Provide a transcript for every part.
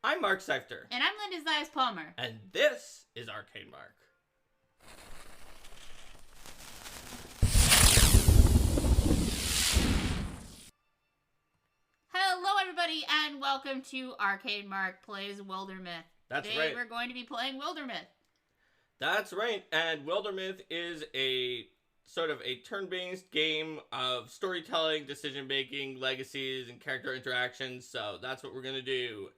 I'm Mark Sefter. And I'm Linda Zias Palmer. And this is Arcane Mark. Hello, everybody, and welcome to Arcane Mark Plays Wildermyth. That's Today right. We're going to be playing Wildermyth. That's right. And Wildermyth is a sort of a turn-based game of storytelling, decision-making, legacies, and character interactions. So that's what we're going to do.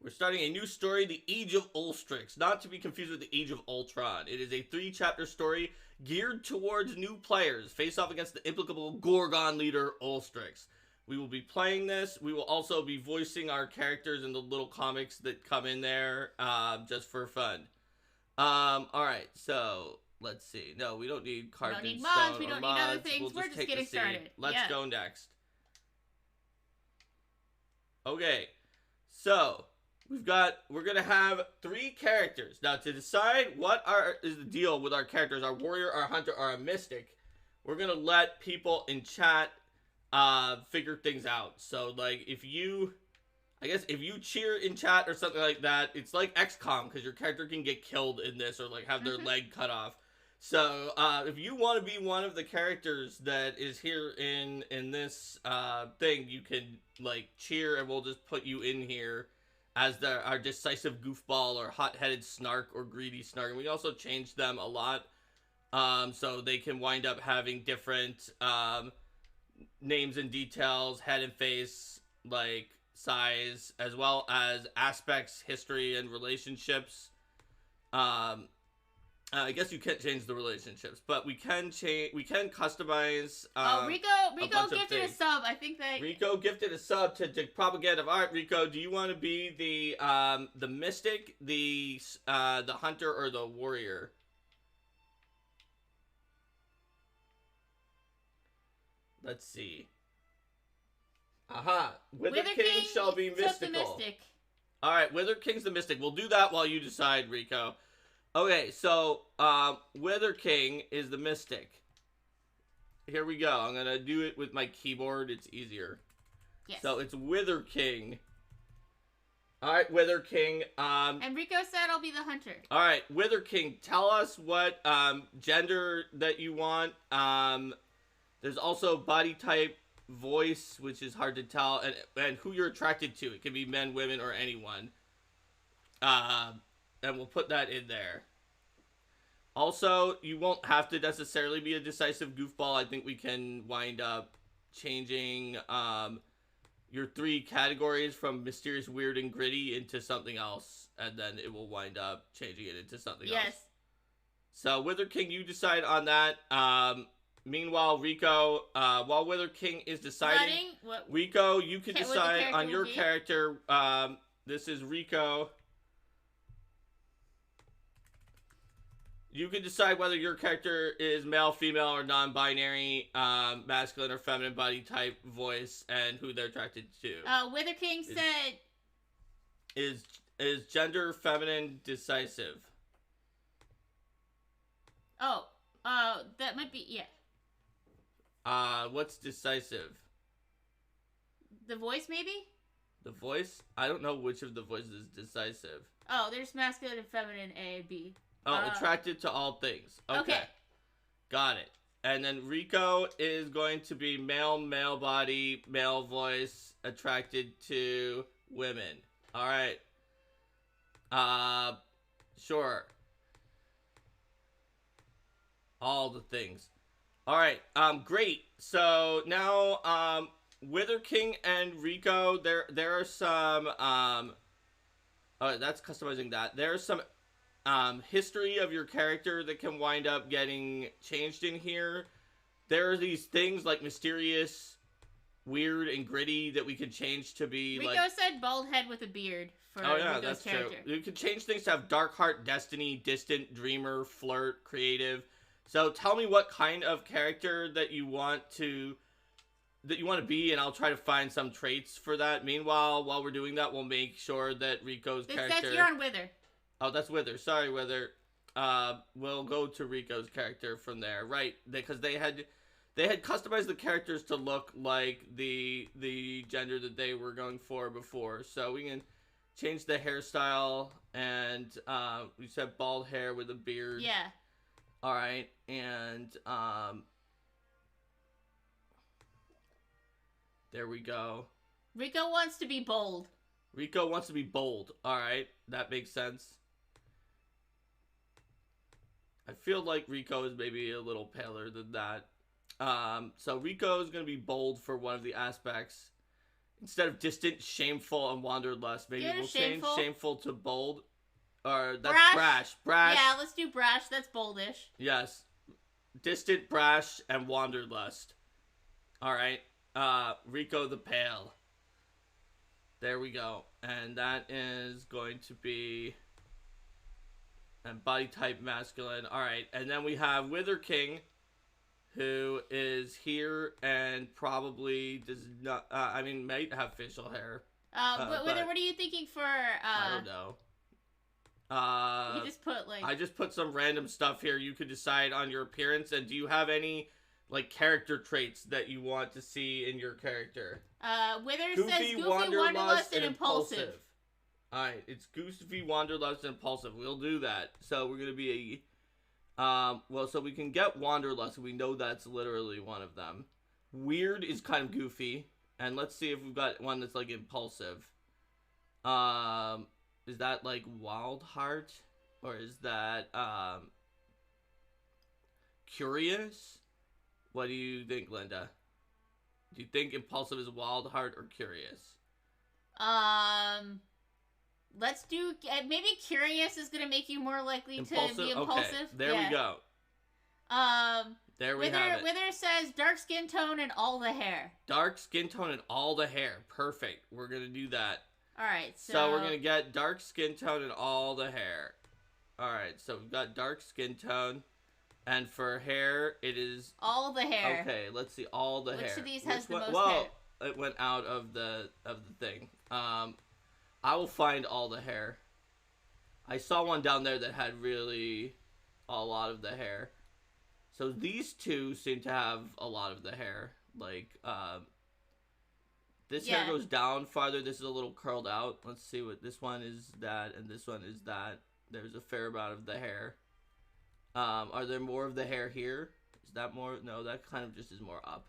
We're starting a new story, The Age of Ulstryx, not to be confused with The Age of Ultron. It is a 3-chapter story geared towards new players, face off against the implacable Gorgon leader, Ulstryx. We will be playing this. We will also be voicing our characters in the little comics that come in there, just for fun. Alright, so, let's see. No, we don't need carved in stone. We don't need mods, we don't need other things. We're just getting started. Let's go next. Okay, so we're gonna have 3 characters. Now, to decide what is the deal with our characters, our warrior, our hunter, or our mystic, we're gonna let people in chat figure things out. So, like, if you cheer in chat or something like that, it's like XCOM, because your character can get killed in this, or, like, have their leg cut off. So, if you want to be one of the characters that is here in this thing, you can, like, cheer, and we'll just put you in here as our decisive goofball, or hot-headed snark, or greedy snark. And we also changed them a lot, so they can wind up having different names and details, head and face, like, size, as well as aspects, history, and relationships. I guess you can't change the relationships, but we can customize. Rico gifted a sub. I think that Rico gifted a sub to Propaganda. All right, Rico, do you want to be the mystic, the hunter, or the warrior? Let's see. Aha! Wither King shall be mystical. Alright, Wither King's the mystic. We'll do that while you decide, Rico. Okay, so, Wither King is the mystic. Here we go. I'm gonna do it with my keyboard. It's easier. Yes. So, it's Wither King. Alright, Wither King. And Rico said I'll be the hunter. Alright, Wither King, tell us what, gender that you want. There's also body type, voice, which is hard to tell, and who you're attracted to. It can be men, women, or anyone. And we'll put that in there. Also, you won't have to necessarily be a decisive goofball. I think we can wind up changing your 3 categories from mysterious, weird, and gritty into something else, and then it will wind up changing it into something else. Yes. So, Wither King, you decide on that. Meanwhile, Rico, while Wither King is deciding, Rico, you can decide on your character. This is Rico. You can decide whether your character is male, female, or non-binary, masculine or feminine body type, voice, and who they're attracted to. Wither King said is gender feminine decisive. Oh, that might be, yeah. What's decisive? The voice, maybe? The voice? I don't know which of the voices is decisive. Oh, there's masculine and feminine, A and B. Oh, attracted to all things. Okay. Got it. And then Rico is going to be male, male body, male voice, attracted to women. Alright. Sure. All the things. Alright, great. So now, Wither King and Rico, there are some, oh, that's customizing that. There's some, history of your character that can wind up getting changed in here. There are these things like mysterious, weird, and gritty that we can change to be Rico said bald head with a beard for Rico's character. True. You can change things to have dark heart, destiny, distant, dreamer, flirt, creative. So tell me what kind of character that you want to be, and I'll try to find some traits for that. Meanwhile, while we're doing that, we'll make sure that Rico's character... It says you're on Wither. Oh, that's Wither. Sorry, Wither. We'll go to Rico's character from there. Right, because they had customized the characters to look like the gender that they were going for before. So we can change the hairstyle, and we said bald hair with a beard. Yeah. All right, and there we go. Rico wants to be bold. Rico wants to be bold. All right, that makes sense. I feel like Rico is maybe a little paler than that. So Rico is going to be bold for one of the aspects. Instead of distant, shameful, and wanderlust, maybe we'll change shameful to bold. Or that's brash. Brash. Yeah, let's do brash. That's boldish. Yes. Distant, brash, and wanderlust. All right. Rico the Pale. There we go. And that is going to be... And body type masculine. All right. And then we have Wither King, who is here and probably does not... might have facial hair. But what are you thinking for... I don't know. You just put, like... I just put some random stuff here. You could decide on your appearance. And do you have any, like, character traits that you want to see in your character? Wither says goofy, wanderlust, and impulsive. Alright, it's goofy, wanderlust, and impulsive. We'll do that. So we're going to be so we can get wanderlust. We know that's literally one of them. Weird is kind of goofy. And let's see if we've got one that's, like, impulsive. Is that, like, Wild Heart? Or is that, Curious? What do you think, Linda? Do you think impulsive is Wild Heart or Curious? Let's do... maybe Curious is going to make you more likely to be impulsive. Okay, there we go. There we have it. Wither says dark skin tone and all the hair. Dark skin tone and all the hair. Perfect. We're going to do that. Alright, so we're going to get dark skin tone and all the hair. Alright, so we've got dark skin tone. And for hair, it is... all the hair. Okay, let's see. All the hair. Which of these has the most hair? Well, it went out of the thing. I will find all the hair. I saw one down there that had really a lot of the hair. So these two seem to have a lot of the hair. Like, this hair goes down farther. This is a little curled out. Let's see what this one is that, and this one is that. There's a fair amount of the hair. Are there more of the hair here? Is that more? No, that kind of just is more up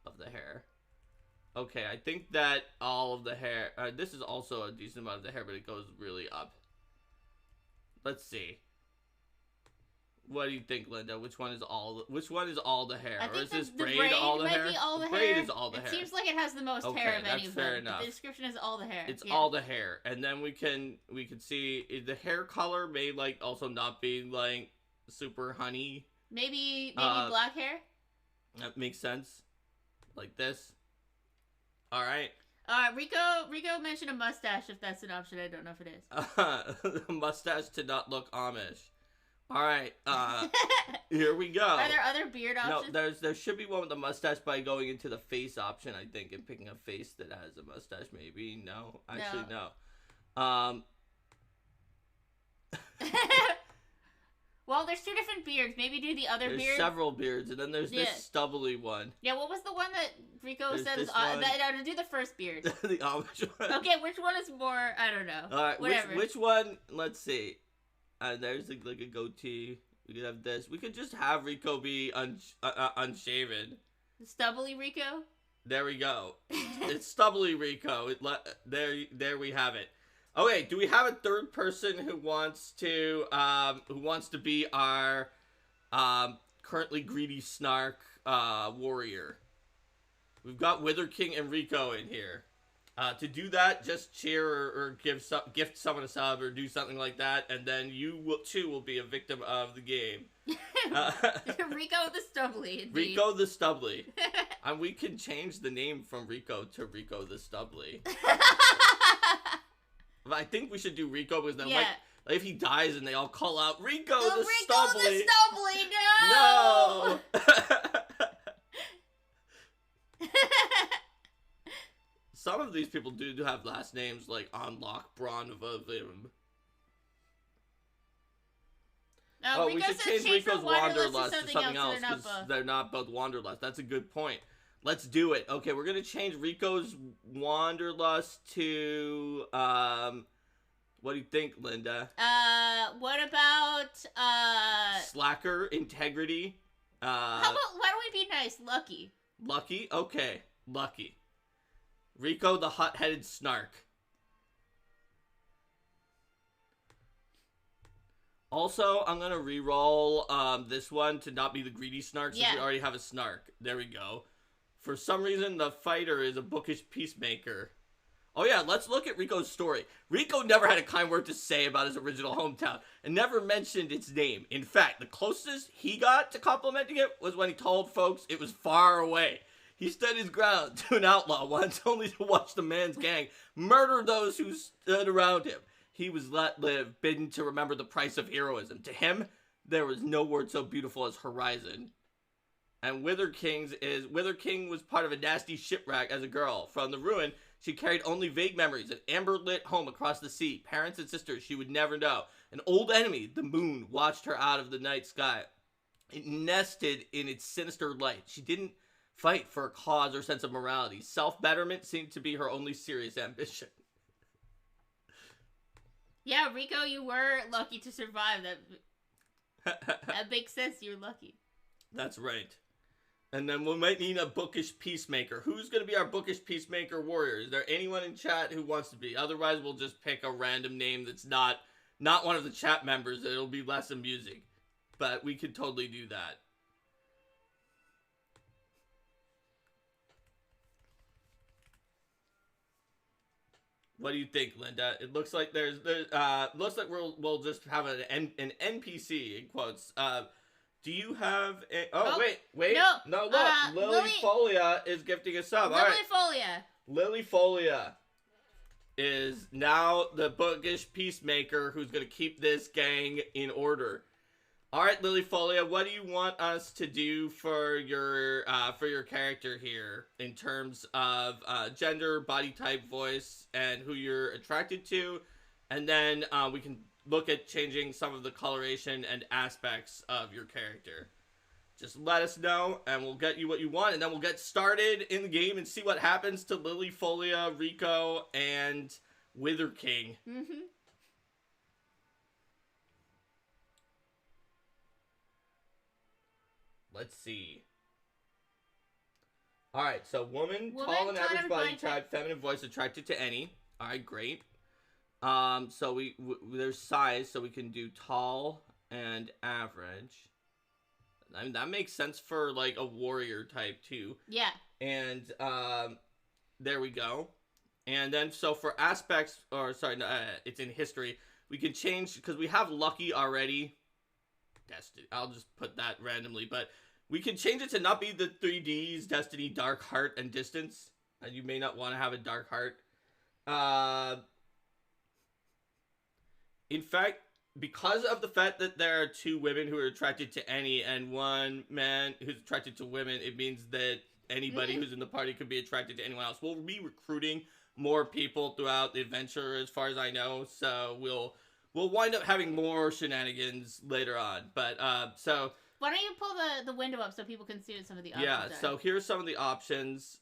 of the hair. Okay, I think that all of the hair... this is also a decent amount of the hair, but it goes really up. Let's see. What do you think, Linda? Which one is all the hair? Or is this braid all the hair? The braid is all the hair. It seems like it has the most hair of any of them. Fair enough. The description is all the hair. It's all the hair. And then we can see the hair color may like also not be like super honey. Maybe black hair? That makes sense. Like this. All right. Rico mentioned a mustache. If that's an option, I don't know if it is. A mustache to not look Amish. All right. Here we go. Are there other beard options? No, there should be one with a mustache by going into the face option, I think, and picking a face that has a mustache. Maybe no. Actually, no. Well, there's two different beards. Maybe do the other beard. There's several beards, and then there's this stubbly one. Yeah, what was the one that Rico said is do the first beard. The Amish one. Okay, which one is more? I don't know. All right, whatever. Which one? Let's see. There's like a goatee. We could have this. We could just have Rico be unshaven. Stubbly Rico. There we go. It's stubbly Rico. There we have it. Okay, do we have a third person who wants to be our currently greedy snark warrior? We've got Wither King and Rico in here. To do that, just cheer or gift someone a sub or do something like that, and then you too will be a victim of the game. Rico the Stubbly. Indeed. Rico the Stubbly. And we can change the name from Rico to Rico the Stubbly. I think we should do Rico because then like if he dies and they all call out Rico the Stubbly. Rico the Stubbly, no! Some of these people do have last names like Unlock, Braun, Vim. We should change Rico's Wanderlust to something else because they're not both Wanderlust. That's a good point. Let's do it. Okay, we're gonna change Rico's Wanderlust to what do you think, Linda? What about Slacker, Integrity. How about why don't we be nice? Lucky. Lucky? Okay, Lucky. Rico the hot-headed snark. Also, I'm gonna re-roll this one to not be the greedy snark since we already have a snark. There we go. For some reason, the fighter is a bookish peacemaker. Oh yeah, let's look at Rico's story. Rico never had a kind word to say about his original hometown and never mentioned its name. In fact, the closest he got to complimenting it was when he told folks it was far away. He stood his ground to an outlaw once only to watch the man's gang murder those who stood around him. He was let live, bidden to remember the price of heroism. To him, there was no word so beautiful as horizon. And Wither King was part of a nasty shipwreck as a girl. From the ruin, she carried only vague memories, an amber-lit home across the sea, parents and sisters she would never know. An old enemy, the moon, watched her out of the night sky. It nested in its sinister light. She didn't fight for a cause or sense of morality. Self-betterment seemed to be her only serious ambition. Yeah, Rico, you were lucky to survive. That makes sense. You're lucky. That's right. And then we might need a bookish peacemaker. Who's going to be our bookish peacemaker warrior? Is there anyone in chat who wants to be? Otherwise, we'll just pick a random name that's not one of the chat members. It'll be less amusing. But we could totally do that. What do you think, Linda? It looks like looks like we'll just have an NPC in quotes. Do you have a... Oh, wait. No, look. Lily Folia is gifting a sub. Lily Folia. Lily Folia is now the bookish peacemaker who's going to keep this gang in order. All right, Lily Folia, what do you want us to do for your character here in terms of gender, body type, voice, and who you're attracted to? And then we can look at changing some of the coloration and aspects of your character. Just let us know, and we'll get you what you want, and then we'll get started in the game and see what happens to Lily Folia, Rico, and Wither King. Mm-hmm. Let's see. Alright, so woman, tall and average body type, feminine voice, attracted to any. Alright, great. So there's size, so we can do tall and average. I mean, that makes sense for, like, a warrior type, too. Yeah. And, there we go. And then, so for aspects, it's in history, we can change, because we have lucky already. Destiny. I'll just put that randomly, but we can change it to not be the 3Ds, Destiny, Dark Heart, and Distance. And you may not want to have a Dark Heart. In fact, because of the fact that there are two women who are attracted to any and one man who's attracted to women, it means that anybody who's in the party could be attracted to anyone else. We'll be recruiting more people throughout the adventure, as far as I know, so we'll wind up having more shenanigans later on. But, so... Why don't you pull the window up so people can see what some of the options are? Yeah, so here's some of the options.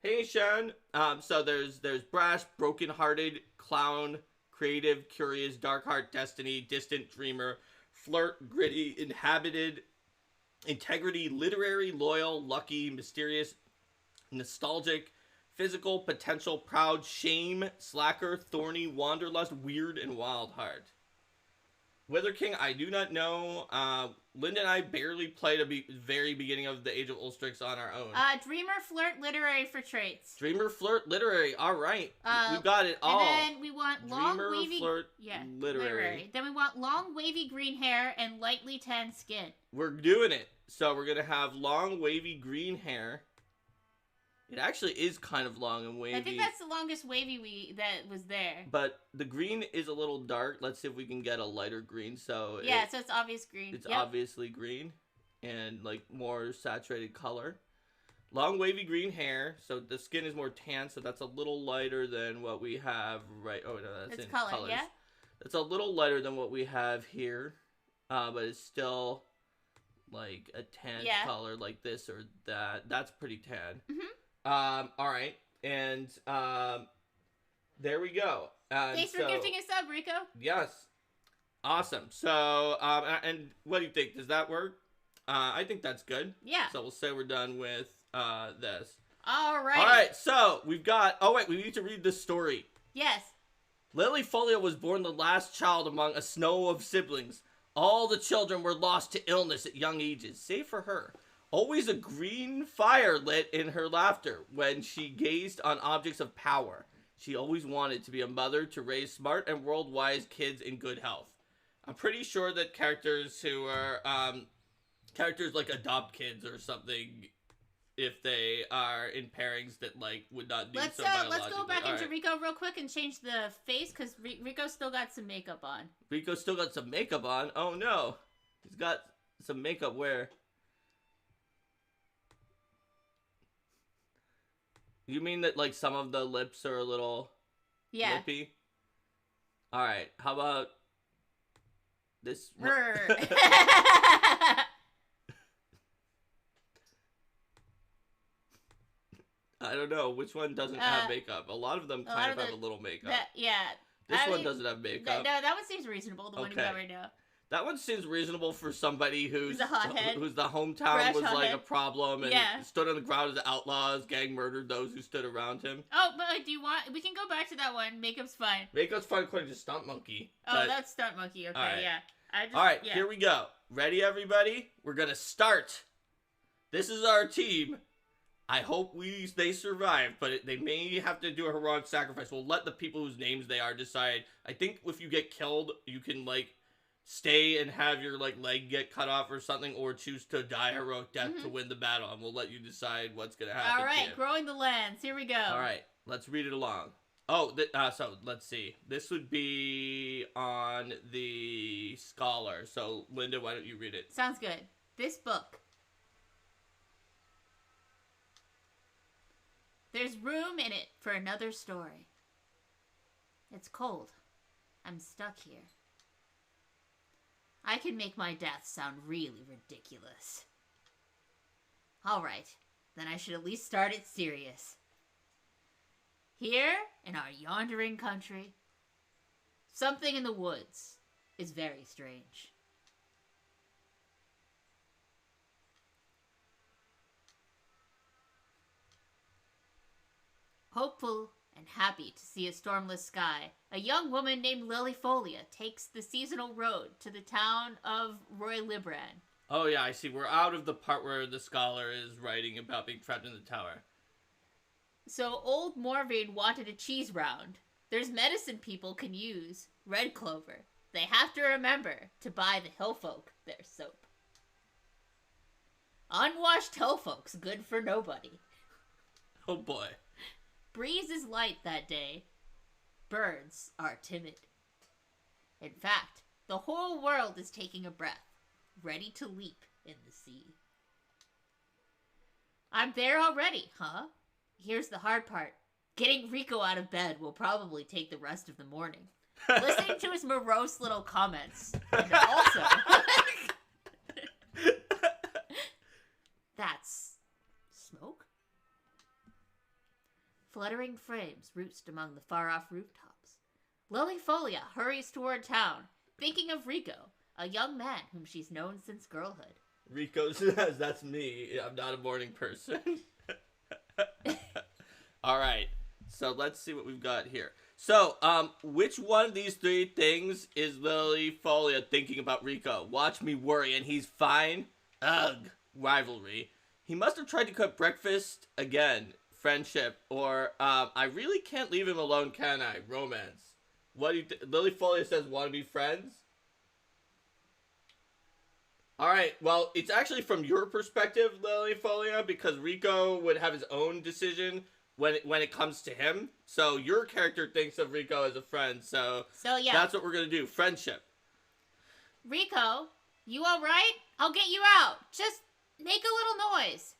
Hey, Sean. So there's brash, broken-hearted, clown, creative, curious, dark heart, destiny, distant, dreamer, flirt, gritty, inhabited, integrity, literary, loyal, lucky, mysterious, nostalgic, physical, potential, proud, shame, slacker, thorny, wanderlust, weird, and wild heart. Wither King, I do not know. Linda and I barely played a very beginning of the Age of Ulstryx on our own. Dreamer, flirt, literary for traits. Dreamer, flirt, literary. All right. We got it all. And then we want long, Dreamer, wavy... flirt, literary. Then we want long, wavy green hair and lightly tanned skin. We're doing it. So we're going to have long, wavy green hair. It actually is kind of long and wavy. I think that's the longest wavy that was there. But the green is a little dark. Let's see if we can get a lighter green. So so it's obvious green. It's obviously green and like more saturated color. Long wavy green hair. So the skin is more tan. So that's a little lighter than what we have right. Oh no, that's in colors. Yeah. It's a little lighter than what we have here, but it's still like a tan Yeah. color like this or that. That's pretty tan. Mm-hmm. All right, and there we go. Thanks for gifting us up, Rico. Yes, awesome. So and what do you think? Does that work? I think that's good. Yeah. So we'll say we're done with this. All right. All right. So we've got. Oh wait, we need to read this story. Yes. Lily Folio was born the last child among a snow of siblings. All the children were lost to illness at young ages, save for her. Always a green fire lit in her laughter when she gazed on objects of power. She always wanted to be a mother to raise smart and world-wise kids in good health. I'm pretty sure that characters who are, characters like adopt kids or something, if they are in pairings that, like, would not do so biologically. Let's go back into Rico real quick and change the face, because Rico's still got some makeup on. Rico's still got some makeup on? Oh, no. He's got some makeup where? You mean that, like, some of the lips are a little lippy? Alright, how about this? I don't know. Which one doesn't have makeup? A lot of them kind of have a little makeup. This one doesn't have makeup. No, that one seems reasonable, the one you got right now. That one seems reasonable for somebody who's a hothead. Whose the hometown was like a problem and Yeah. stood on the ground as outlaws, gang murdered those who stood around him. Oh, but do you want... We can go back to that one. Makeup's fine. Makeup's fine according to Stunt Monkey. Oh, that's Stunt Monkey. Okay, right. yeah. Alright, here we go. Ready, everybody? We're gonna start. This is our team. I hope they survive, but they may have to do a heroic sacrifice. We'll let the people whose names they are decide. I think if you get killed, you can, like, stay and have your, like, leg get cut off or something, or choose to die heroic death to win the battle, and we'll let you decide what's gonna happen. Alright, growing the lands. Here we go. Alright, let's read it along. Oh, so, let's see. This would be on the Scholar. So, Linda, why don't you read it? Sounds good. This book. There's room in it for another story. It's cold. I'm stuck here. I can make my death sound really ridiculous. Alright, then I should at least start it serious. Here, in our yondering country, something in the woods is very strange. Hopeful and happy to see a stormless sky, a young woman named Lilyfolia takes the seasonal road to the town of Roylibran. Oh yeah, I see. We're out of the part where the Scholar is writing about being trapped in the tower. So old Morvain wanted a cheese round. There's medicine people can use. Red clover. They have to remember to buy the hillfolk their soap. Unwashed hillfolk's good for nobody. Oh boy. Breeze is light that day. Birds are timid. In fact, the whole world is taking a breath, ready to leap in the sea. I'm there already, huh? Here's the hard part. Getting Rico out of bed will probably take the rest of the morning. Listening to his morose little comments. And also... That's... smoke? Fluttering frames roost among the far-off rooftops. Lilyfolia hurries toward town, thinking of Rico, a young man whom she's known since girlhood. Rico says, that's me. I'm not a morning person. Alright, so let's see what we've got here. So, which one of these three things is Lilyfolia thinking about Rico? Watch me worry, and he's fine? Ugh, rivalry. He must have tried to cook breakfast again. Friendship, or I really can't leave him alone, can I? Romance. What do you Lilyfolia says, want to be friends? Alright, well, it's actually from your perspective, Lilyfolia, because Rico would have his own decision when it comes to him. So your character thinks of Rico as a friend, so yeah. That's what we're gonna do. Friendship. Rico, you alright? I'll get you out. Just make a little noise.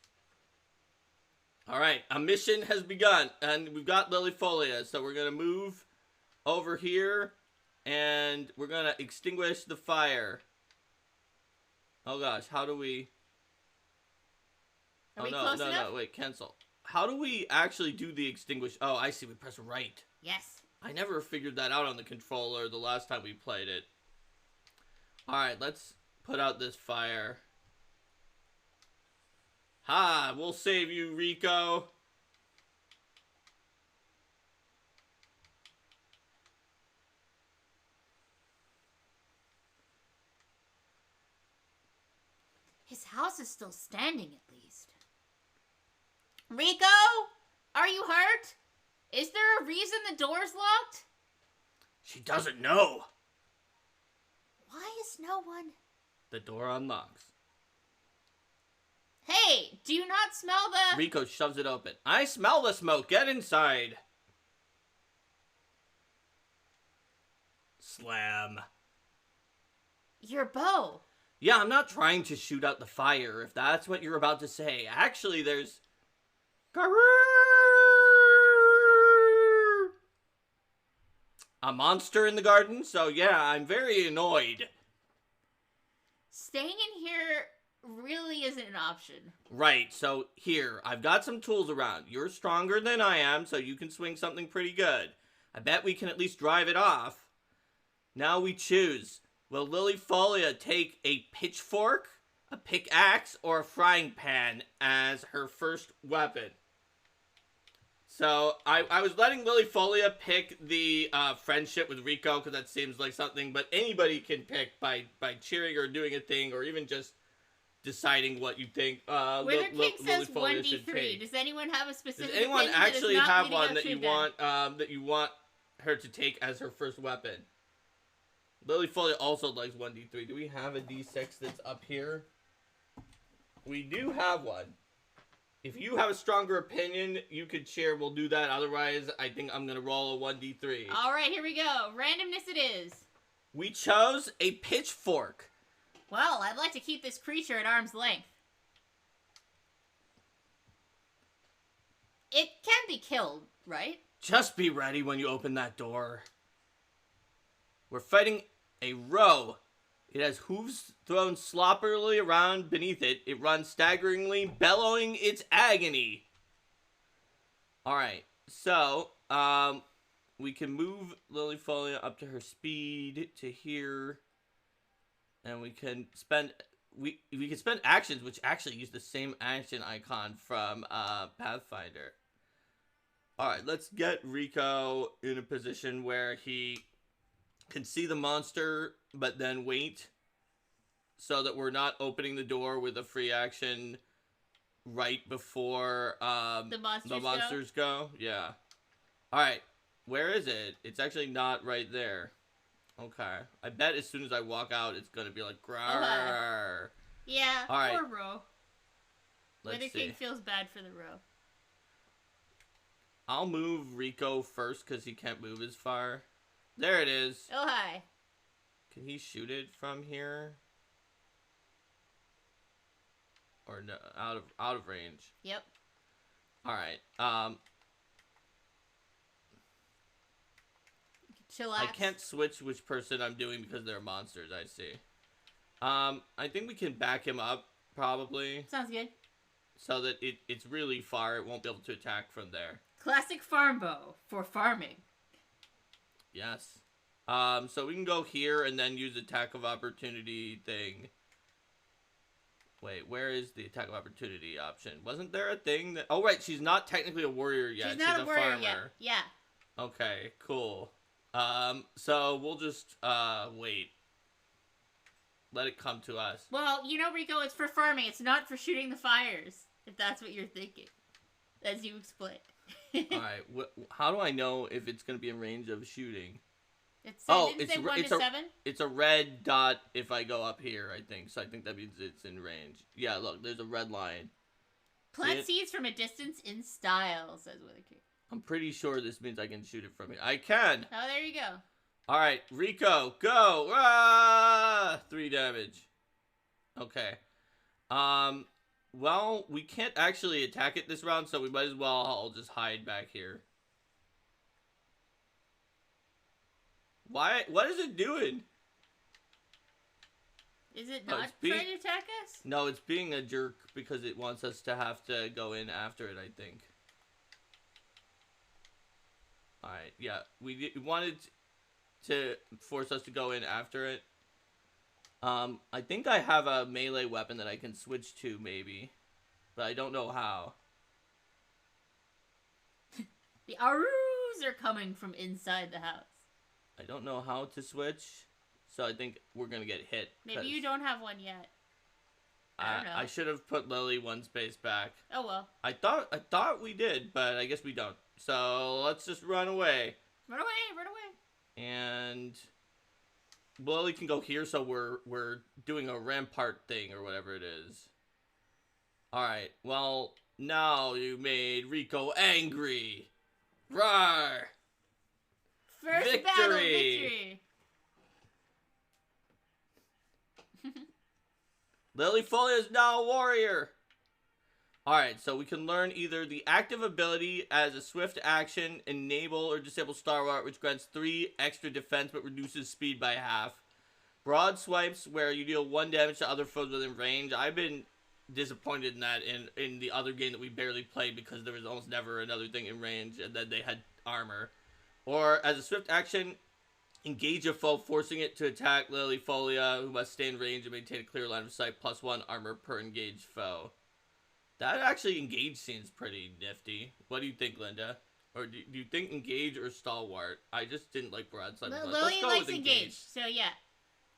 Alright, a mission has begun, and we've got Lilyfolia, so we're going to move over here, and we're going to extinguish the fire. Oh gosh, how do we... Are we close enough? No, wait, cancel. How do we actually do the extinguish? Oh, I see, we press right. Yes. I never figured that out on the controller the last time we played it. Alright, let's put out this fire. Ha! We'll save you, Rico. His house is still standing, at least. Rico? Are you hurt? Is there a reason the door's locked? She doesn't know. Why is no one... The door unlocks. Hey, do you not smell the... Rico shoves it open. I smell the smoke. Get inside. Slam. Your bow. Yeah, I'm not trying to shoot out the fire, if that's what you're about to say. Actually, there's... a monster in the garden, so yeah, I'm very annoyed. Staying in here really isn't an option. Right, so here, I've got some tools around. You're stronger than I am, so you can swing something pretty good. I bet we can at least drive it off. Now we choose. Will Lilyfolia take a pitchfork, a pickaxe, or a frying pan as her first weapon? So, I was letting Lilyfolia pick the friendship with Rico, because that seems like something, but anybody can pick by cheering or doing a thing, or even just deciding what you think Wither King says Lilyfolia should 1d3. take. Does anyone have a specific Does anyone thing that actually is not have leading one up that to you want her to take as her first weapon? Lilyfolia also likes 1d3. Do we have a d6 that's up here? We do have one. If you have a stronger opinion, you could share. We'll do that. Otherwise, I think I'm going to roll a 1d3. All right, here we go. Randomness it is. We chose a pitchfork. Well, I'd like to keep this creature at arm's length. It can be killed, right? Just be ready when you open that door. We're fighting a roe. It has hooves thrown sloppily around beneath it. It runs staggeringly, bellowing its agony. Alright, so, we can move Lilyfolia up to her speed to here. And we can spend, we can spend actions, which actually use the same action icon from, Pathfinder. Alright, let's get Rico in a position where he can see the monster, but then wait, so that we're not opening the door with a free action right before the monsters go. Yeah. Alright, where is it? It's actually not right there. Okay. I bet as soon as I walk out, it's gonna be like, grrr. Yeah, all right. poor roe. Let's Wither see. King feels bad for the roe. I'll move Rico first, because he can't move as far. There it is. Oh, hi. Can he shoot it from here? Or no, out of range? Yep. All right. Chillax. I can't switch which person I'm doing because they're monsters. I see. I think we can back him up probably, Sounds good. so that it's really far. It won't be able to attack from there. Classic farm bow for farming. Yes. So we can go here and then use attack of opportunity thing. Wait, where is the attack of opportunity option? Wasn't there a thing that... Oh, right, she's not technically a warrior yet. She's not a warrior farmer. yet. Yeah. Okay, cool. So we'll just, wait. Let it come to us. Well, you know, Rico, it's for farming. It's not for shooting the fires, if that's what you're thinking. As you explained. Alright, how do I know if it's going to be in range of shooting? It's 1 to 7? It's a red dot if I go up here, I think. So I think that means it's in range. Yeah, look, there's a red line. Plant seeds from a distance in style, says Wither King. I'm pretty sure this means I can shoot it from here. I can! Oh, there you go. Alright, Rico, go! Ah! 3 damage. Okay. Well, we can't actually attack it this round, so we might as well I'll just hide back here. Why? What is it doing? Is it No, not it's trying to attack us? No, it's being a jerk because it wants us to have to go in after it, I think. Alright, yeah. We wanted to force us to go in after it. I think I have a melee weapon that I can switch to, maybe. But I don't know how. The Aroos are coming from inside the house. I don't know how to switch. So I think we're gonna get hit. Maybe you don't have one yet. I don't know. I should have put Lily one space back. Oh well. I thought we did, but I guess we don't. So let's just run away. Run away, run away. And Lily can go here, so we're doing a rampart thing or whatever it is. Alright, well, now you made Rico angry. Rawr! First Victory! battle, victory! Lilyfolia is now a warrior. Alright, so we can learn either the active ability as a swift action, enable or disable Stalwart, which grants 3 extra defense but reduces speed by half. Broad swipes, where you deal 1 damage to other foes within range. I've been disappointed in that in the other game that we barely played because there was almost never another thing in range and then they had armor. Or as a swift action, engage a foe, forcing it to attack Lilyfolia, who must stay in range and maintain a clear line of sight, +1 armor per engaged foe. That actually engage seems pretty nifty. What do you think, Linda? Or do you think engage or stalwart? I just didn't like broadside. Lily likes engage, so yeah.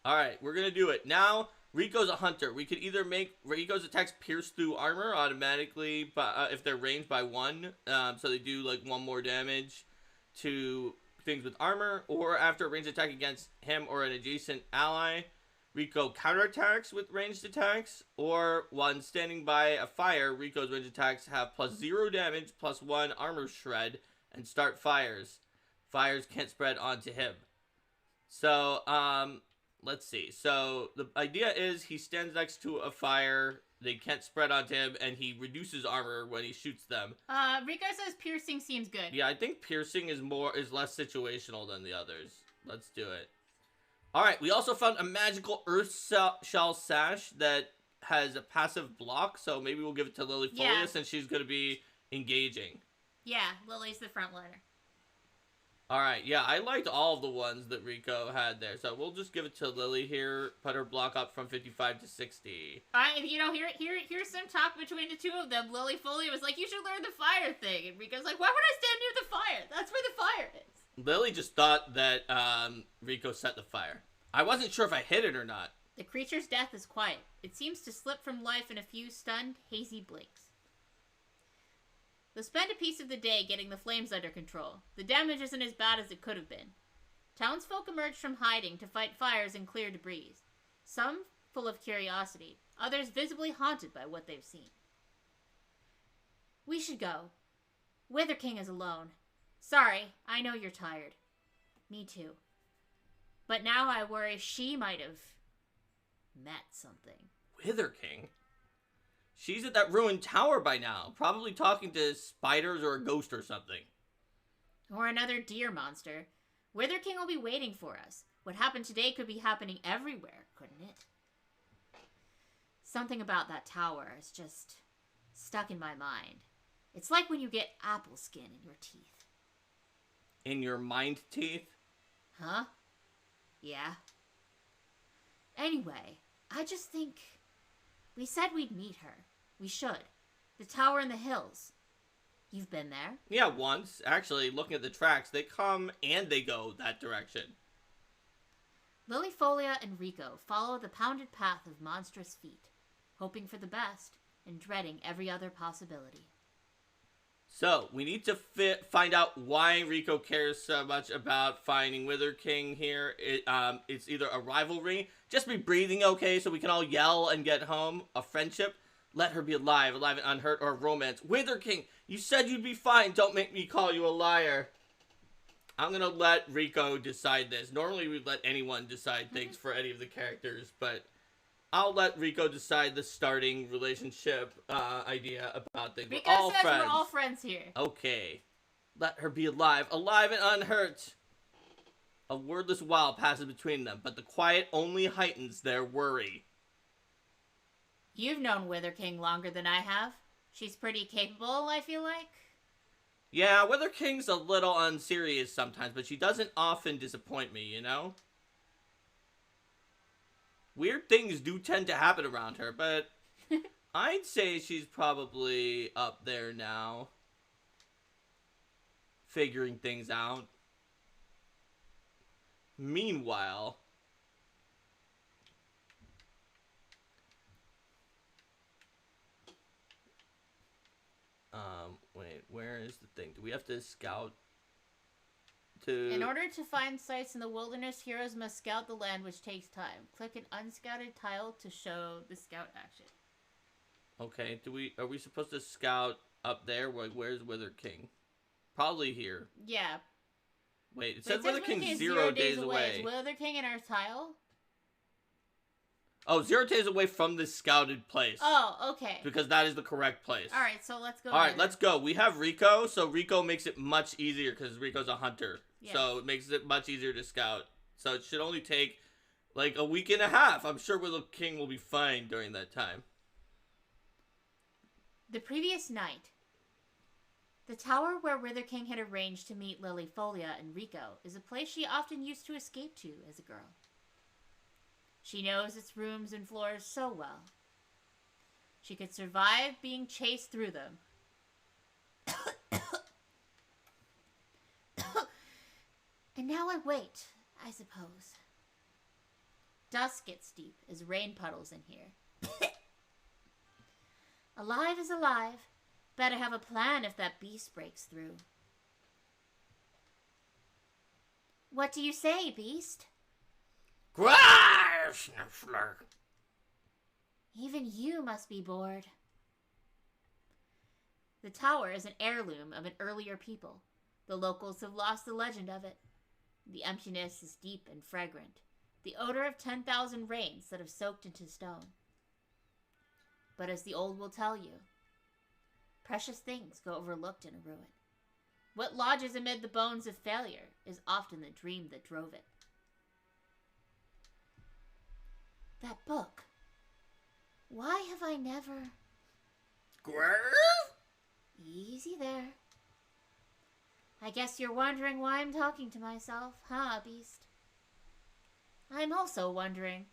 Alright, we're gonna do it. Now, Rico's a hunter. We could either make Rico's attacks pierce through armor automatically if they're ranged by 1. So they do like 1 more damage to things with armor. Or after a ranged attack against him or an adjacent ally, Rico counterattacks with ranged attacks. Or when standing by a fire, Rico's ranged attacks have +0 damage, +1 armor shred, and start fires. Fires can't spread onto him. So, let's see. So, the idea is he stands next to a fire, they can't spread onto him, and he reduces armor when he shoots them. Rico says piercing seems good. Yeah, I think piercing is less situational than the others. Let's do it. Alright, we also found a magical Earth Shell Sash that has a passive block, so maybe we'll give it to Lilyfolia since she's going to be engaging. Yeah, Lily's the frontliner. Alright, yeah, I liked all of the ones that Rico had there, so we'll just give it to Lily here, put her block up from 55 to 60. You know, here's some talk between the two of them. Lilyfolia was like, you should learn the fire thing, and Rico's like, why would I stand near the fire? That's where the fire is. Lily just thought that Rico set the fire. I wasn't sure if I hit it or not. The creature's death is quiet. It seems to slip from life in a few stunned, hazy blinks. They'll spend a piece of the day getting the flames under control. The damage isn't as bad as it could have been. Townsfolk emerged from hiding to fight fires and clear debris. Some full of curiosity, others visibly haunted by what they've seen. We should go. Wither King is alone. Sorry, I know you're tired. Me too. But now I worry she might have met something. Wither King? She's at that ruined tower by now, probably talking to spiders or a ghost or something. Or another deer monster. Wither King will be waiting for us. What happened today could be happening everywhere, couldn't it? Something about that tower is just stuck in my mind. It's like when you get apple skin in your teeth. In your mind teeth? Huh? Yeah. Anyway, I just think... We said we'd meet her. We should. The tower in the hills. You've been there? Yeah, once. Actually, looking at the tracks, they come and they go that direction. Lilyfolia and Rico follow the pounded path of monstrous feet, hoping for the best and dreading every other possibility. So, we need to find out why Rico cares so much about finding Wither King here. It's either a rivalry, just be breathing okay so we can all yell and get home, a friendship, let her be alive and unhurt, or a romance. Wither King, you said you'd be fine, don't make me call you a liar. I'm gonna let Rico decide this. Normally we'd let anyone decide things for any of the characters, but I'll let Rico decide the starting relationship idea about things. Rico says we're all friends here. Okay. Let her be alive and unhurt. A wordless while passes between them, but the quiet only heightens their worry. You've known Wither King longer than I have. She's pretty capable, I feel like. Yeah, Wither King's a little unserious sometimes, but she doesn't often disappoint me, you know? Weird things do tend to happen around her, but I'd say she's probably up there now. Figuring things out. Meanwhile, wait, where is the thing? Do we have to scout to... In order to find sites in the wilderness, heroes must scout the land, which takes time. Click an unscouted tile to show the scout action. Okay, are we supposed to scout up there? Like, where's Wither King? Probably here. Yeah. Wait, it says Wither King's 0 days away. Is Wither King in our tile? Oh, 0 days away from the scouted place. Oh, okay. Because that is the correct place. Alright, so let's go. Alright, let's go. We have Rico, so Rico makes it much easier because Rico's a hunter. Yes. So it makes it much easier to scout. So it should only take like a week and a half. I'm sure Wither King will be fine during that time. The previous night, the tower where Wither King had arranged to meet Lilifolia and Rico is a place she often used to escape to as a girl. She knows its rooms and floors so well. She could survive being chased through them. And now I wait, I suppose. Dusk gets deep as rain puddles in here. Alive is alive. Better have a plan if that beast breaks through. What do you say, beast? Grar, Sniffler. Even you must be bored. The tower is an heirloom of an earlier people. The locals have lost the legend of it. The emptiness is deep and fragrant. The odor of 10,000 rains that have soaked into stone. But as the old will tell you, precious things go overlooked in a ruin. What lodges amid the bones of failure is often the dream that drove it. That book. Why have I never... Grar? Easy there. I guess you're wondering why I'm talking to myself, huh, beast? I'm also wondering.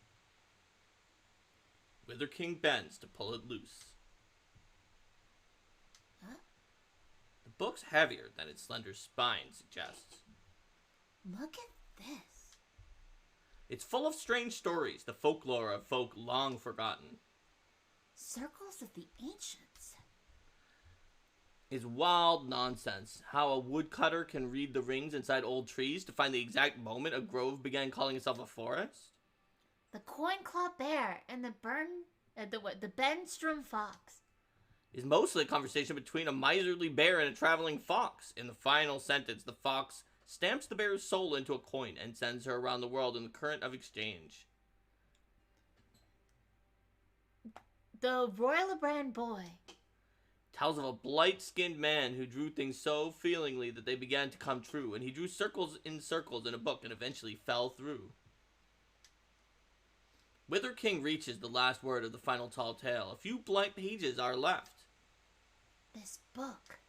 Wither King bends to pull it loose. Huh? The book's heavier than its slender spine suggests. Look at this. It's full of strange stories, the folklore of folk long forgotten. Circles of the Ancients. Is wild nonsense. How a woodcutter can read the rings inside old trees to find the exact moment a grove began calling itself a forest. The Coinclaw Bear and the Benstrom Fox. Is mostly a conversation between a miserly bear and a traveling fox. In the final sentence, the fox stamps the bear's soul into a coin and sends her around the world in the current of exchange. The Royalbrand Boy. Tells of a blight-skinned man who drew things so feelingly that they began to come true, and he drew circles in a book and eventually fell through. Wither King reaches the last word of the final tall tale. A few blank pages are left. This book.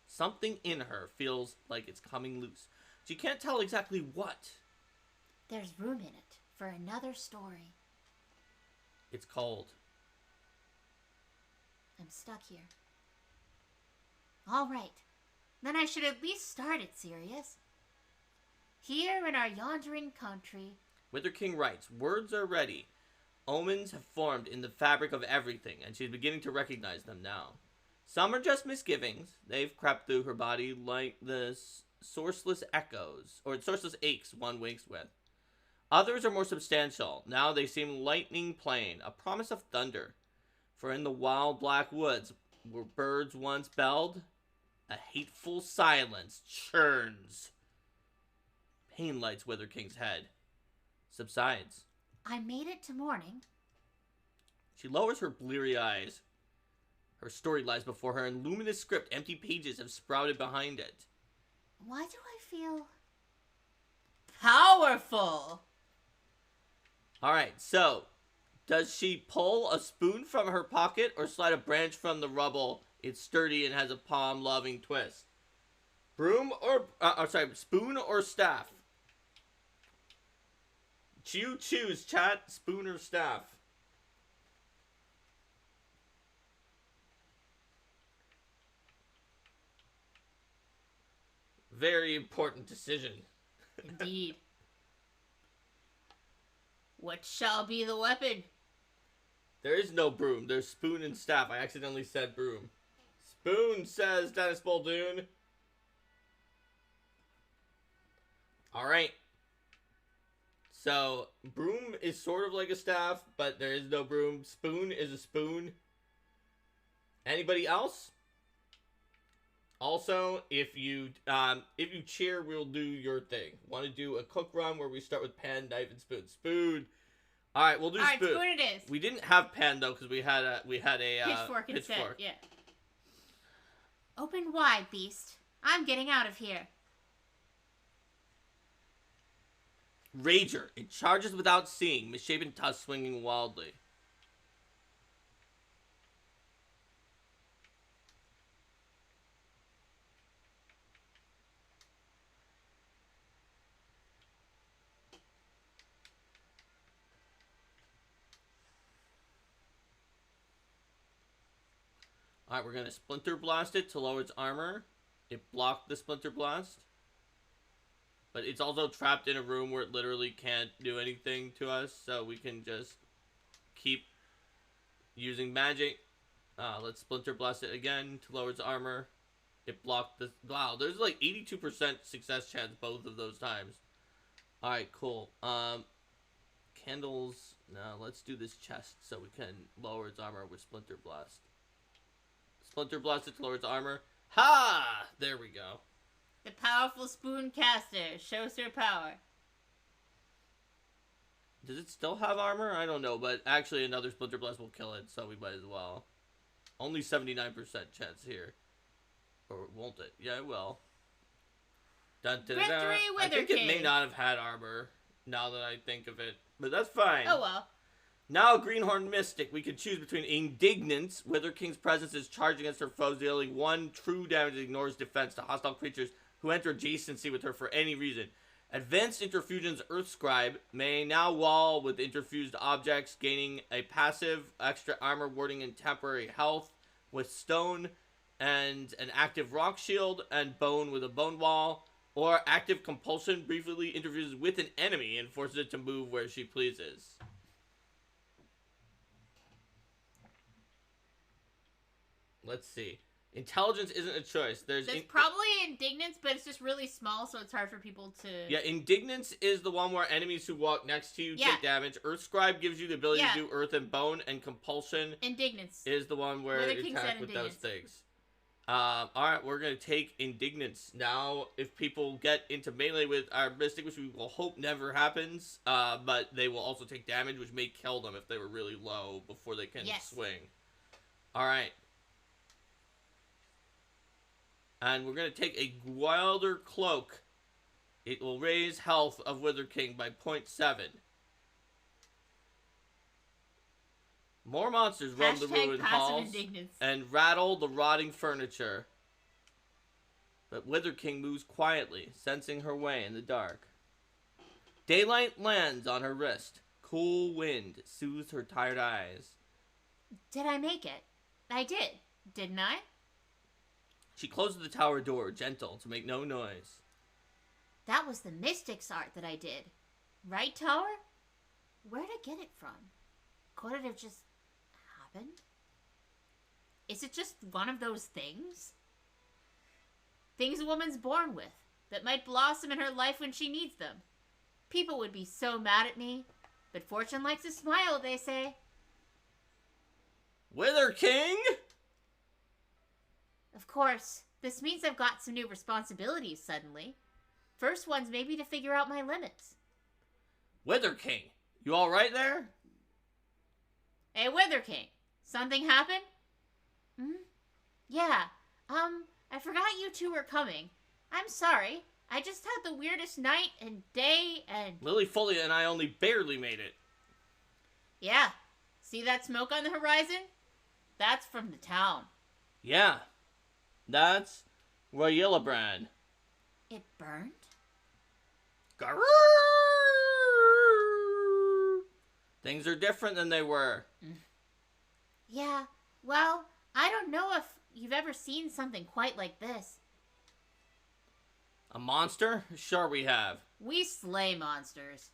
Something in her feels like it's coming loose. She can't tell exactly what. There's room in it for another story. It's cold. I'm stuck here. All right. Then I should at least start it serious. Here in our yondering country... Wither King writes, words are ready. Omens have formed in the fabric of everything, and she's beginning to recognize them now. Some are just misgivings. They've crept through her body like the sourceless echoes, or sourceless aches one wakes with. Others are more substantial. Now they seem lightning plain, a promise of thunder. For in the wild black woods, where birds once belled, a hateful silence churns. Pain lights Wither King's head. Subsides. I made it to morning. She lowers her bleary eyes. Her story lies before her in luminous script. Empty pages have sprouted behind it. Why do I feel powerful. Alright, so, does she pull a spoon from her pocket or slide a branch from the rubble? It's sturdy and has a palm-loving twist. Spoon or staff? You choose, chat, spoon or staff. Very important decision. Indeed. What shall be the weapon? There is no broom. There's spoon and staff. I accidentally said broom. Spoon, says Dennis Boldoon. Alright. So, broom is sort of like a staff, but there is no broom. Spoon is a spoon. Anybody else? Also, if you cheer, we'll do your thing. Want to do a cook run where we start with pan, knife, and spoon? Spoon. All right, we'll do spoon. All right, spoon it is. We didn't have pan though because we had a pitchfork instead. Yeah. Open wide, beast. I'm getting out of here. Rager. It charges without seeing, misshapen tusk swinging wildly. Alright, we're going to Splinter Blast it to lower its armor. It blocked the Splinter Blast. But it's also trapped in a room where it literally can't do anything to us. So we can just keep using magic. Let's Splinter Blast it again to lower its armor. It blocked the... Wow, there's like 82% success chance both of those times. Alright, cool. Candles... No, let's do this chest so we can lower its armor with Splinter Blast. Splinter Blast it to lower its armor. Ha! There we go. The powerful spoon caster shows her power. Does it still have armor? I don't know, but actually another Splinter Blast will kill it, so we might as well. Only 79% chance here. Or won't it? Yeah, it will. Dun, dun, dun, dun. I think it may not have had armor, now that I think of it. But that's fine. Oh well. Now, Greenhorn Mystic. We can choose between Indignance. Wither King's presence is charged against her foes, dealing 1 true damage and ignores defense to hostile creatures who enter adjacency with her for any reason. Advanced Interfusion's Earthscribe may now wall with interfused objects, gaining a passive extra armor, warding, and temporary health with stone, and an active rock shield, and bone with a bone wall. Or active compulsion briefly interfuses with an enemy and forces it to move where she pleases. Let's see. Intelligence isn't a choice. There's probably Indignance, but it's just really small, so it's hard for people to... Yeah, Indignance is the one where enemies who walk next to you take damage. Earthscribe gives you the ability to do earth and bone, and Compulsion Indignance is the one where you attack with those things. Alright, we're going to take Indignance. Now, if people get into melee with our Mystic, which we will hope never happens, but they will also take damage, which may kill them if they were really low before they can swing. Alright. And we're going to take a Wilder Cloak. It will raise health of Wither King by 0.7. More monsters roam the ruined halls and rattle the rotting furniture. But Wither King moves quietly, sensing her way in the dark. Daylight lands on her wrist. Cool wind soothes her tired eyes. Did I make it? I did, didn't I? She closes the tower door, gentle, to make no noise. That was the Mystic's art that I did. Right, Tower? Where'd I get it from? Could it have just happened? Is it just one of those things? Things a woman's born with, that might blossom in her life when she needs them. People would be so mad at me, but fortune likes a smile, they say. Wither King? Of course, this means I've got some new responsibilities suddenly. First one's maybe to figure out my limits. Wither King, you alright there? Hey, Wither King, something happened? Yeah, I forgot you two were coming. I'm sorry. I just had the weirdest night and day and... Lilyfolia and I only barely made it. Yeah. See that smoke on the horizon? That's from the town. Yeah. That's Wildermyth. It burned? Garrrr! Things are different than they were. Yeah, well, I don't know if you've ever seen something quite like this. A monster? Sure we have. We slay monsters.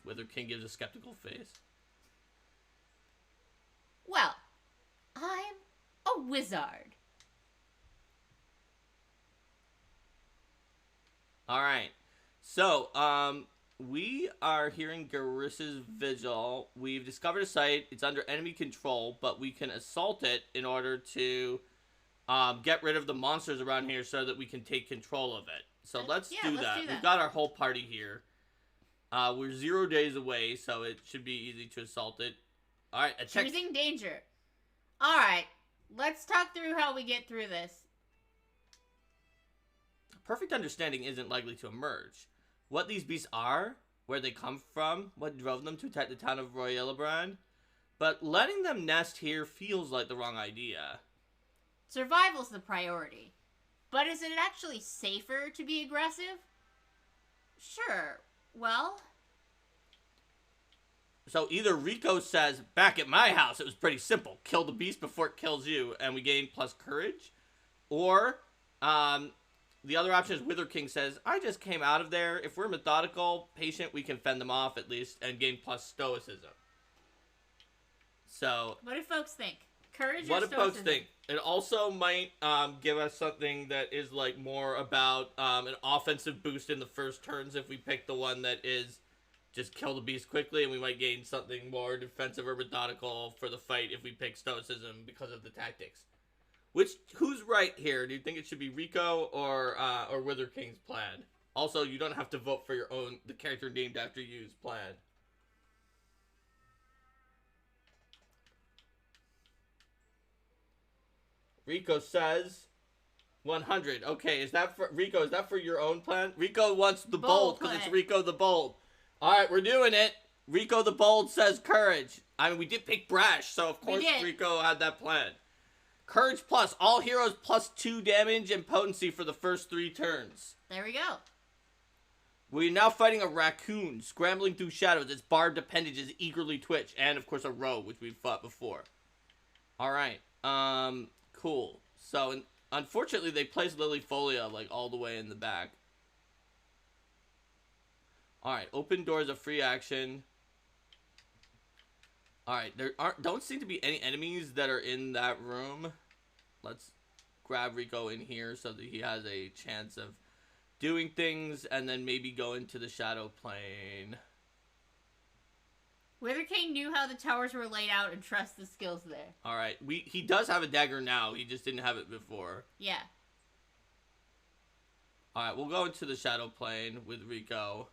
Wither King gives a skeptical face. Well, I'm a wizard. Alright. So, we are hearing Garrus's vigil. We've discovered a site. It's under enemy control, but we can assault it in order to get rid of the monsters around here so that we can take control of it. So let's do that. We've got our whole party here. We're 0 days away, so it should be easy to assault it. Alright, choosing danger. Alright, let's talk through how we get through this. Perfect understanding isn't likely to emerge. What these beasts are, where they come from, what drove them to attack the town of Wildermyth, but letting them nest here feels like the wrong idea. Survival's the priority. But is it actually safer to be aggressive? Sure. Well... So either Rico says, back at my house, it was pretty simple. Kill the beast before it kills you, and we gain plus courage. Or, the other option is Wither King says, I just came out of there. If we're methodical, patient, we can fend them off at least, and gain plus stoicism. So... What do folks think? Courage or what do stoicism? folks think? It also might give us something that is like more about an offensive boost in the first turns if we pick the one that is just kill the beast quickly, and we might gain something more defensive or methodical for the fight if we pick stoicism because of the tactics. Who's right here? Do you think it should be Rico or Wither King's plan? Also, you don't have to vote for the character named after you's plan. Rico says 100. Okay, is that for Rico? Is that for your own plan? Rico wants the bold because it's Rico the Bold. All right, we're doing it. Rico the Bold says courage. I mean, we did pick brash, so of course Rico had that plan. Courage plus all heroes plus 2 damage and potency for the first 3 turns. There we go. We're now fighting a raccoon scrambling through shadows. Its barbed appendages eagerly twitch, and of course a roe, which we've fought before. All right. Cool. So, unfortunately, they placed Lilyfolia, like, all the way in the back. Alright, open doors of free action. Alright, there don't seem to be any enemies that are in that room. Let's grab Rico in here so that he has a chance of doing things, and then maybe go into the shadow plane. Wither King knew how the towers were laid out and trusts the skills there. Alright, he does have a dagger now. He just didn't have it before. Yeah. Alright, we'll go into the shadow plane with Rico.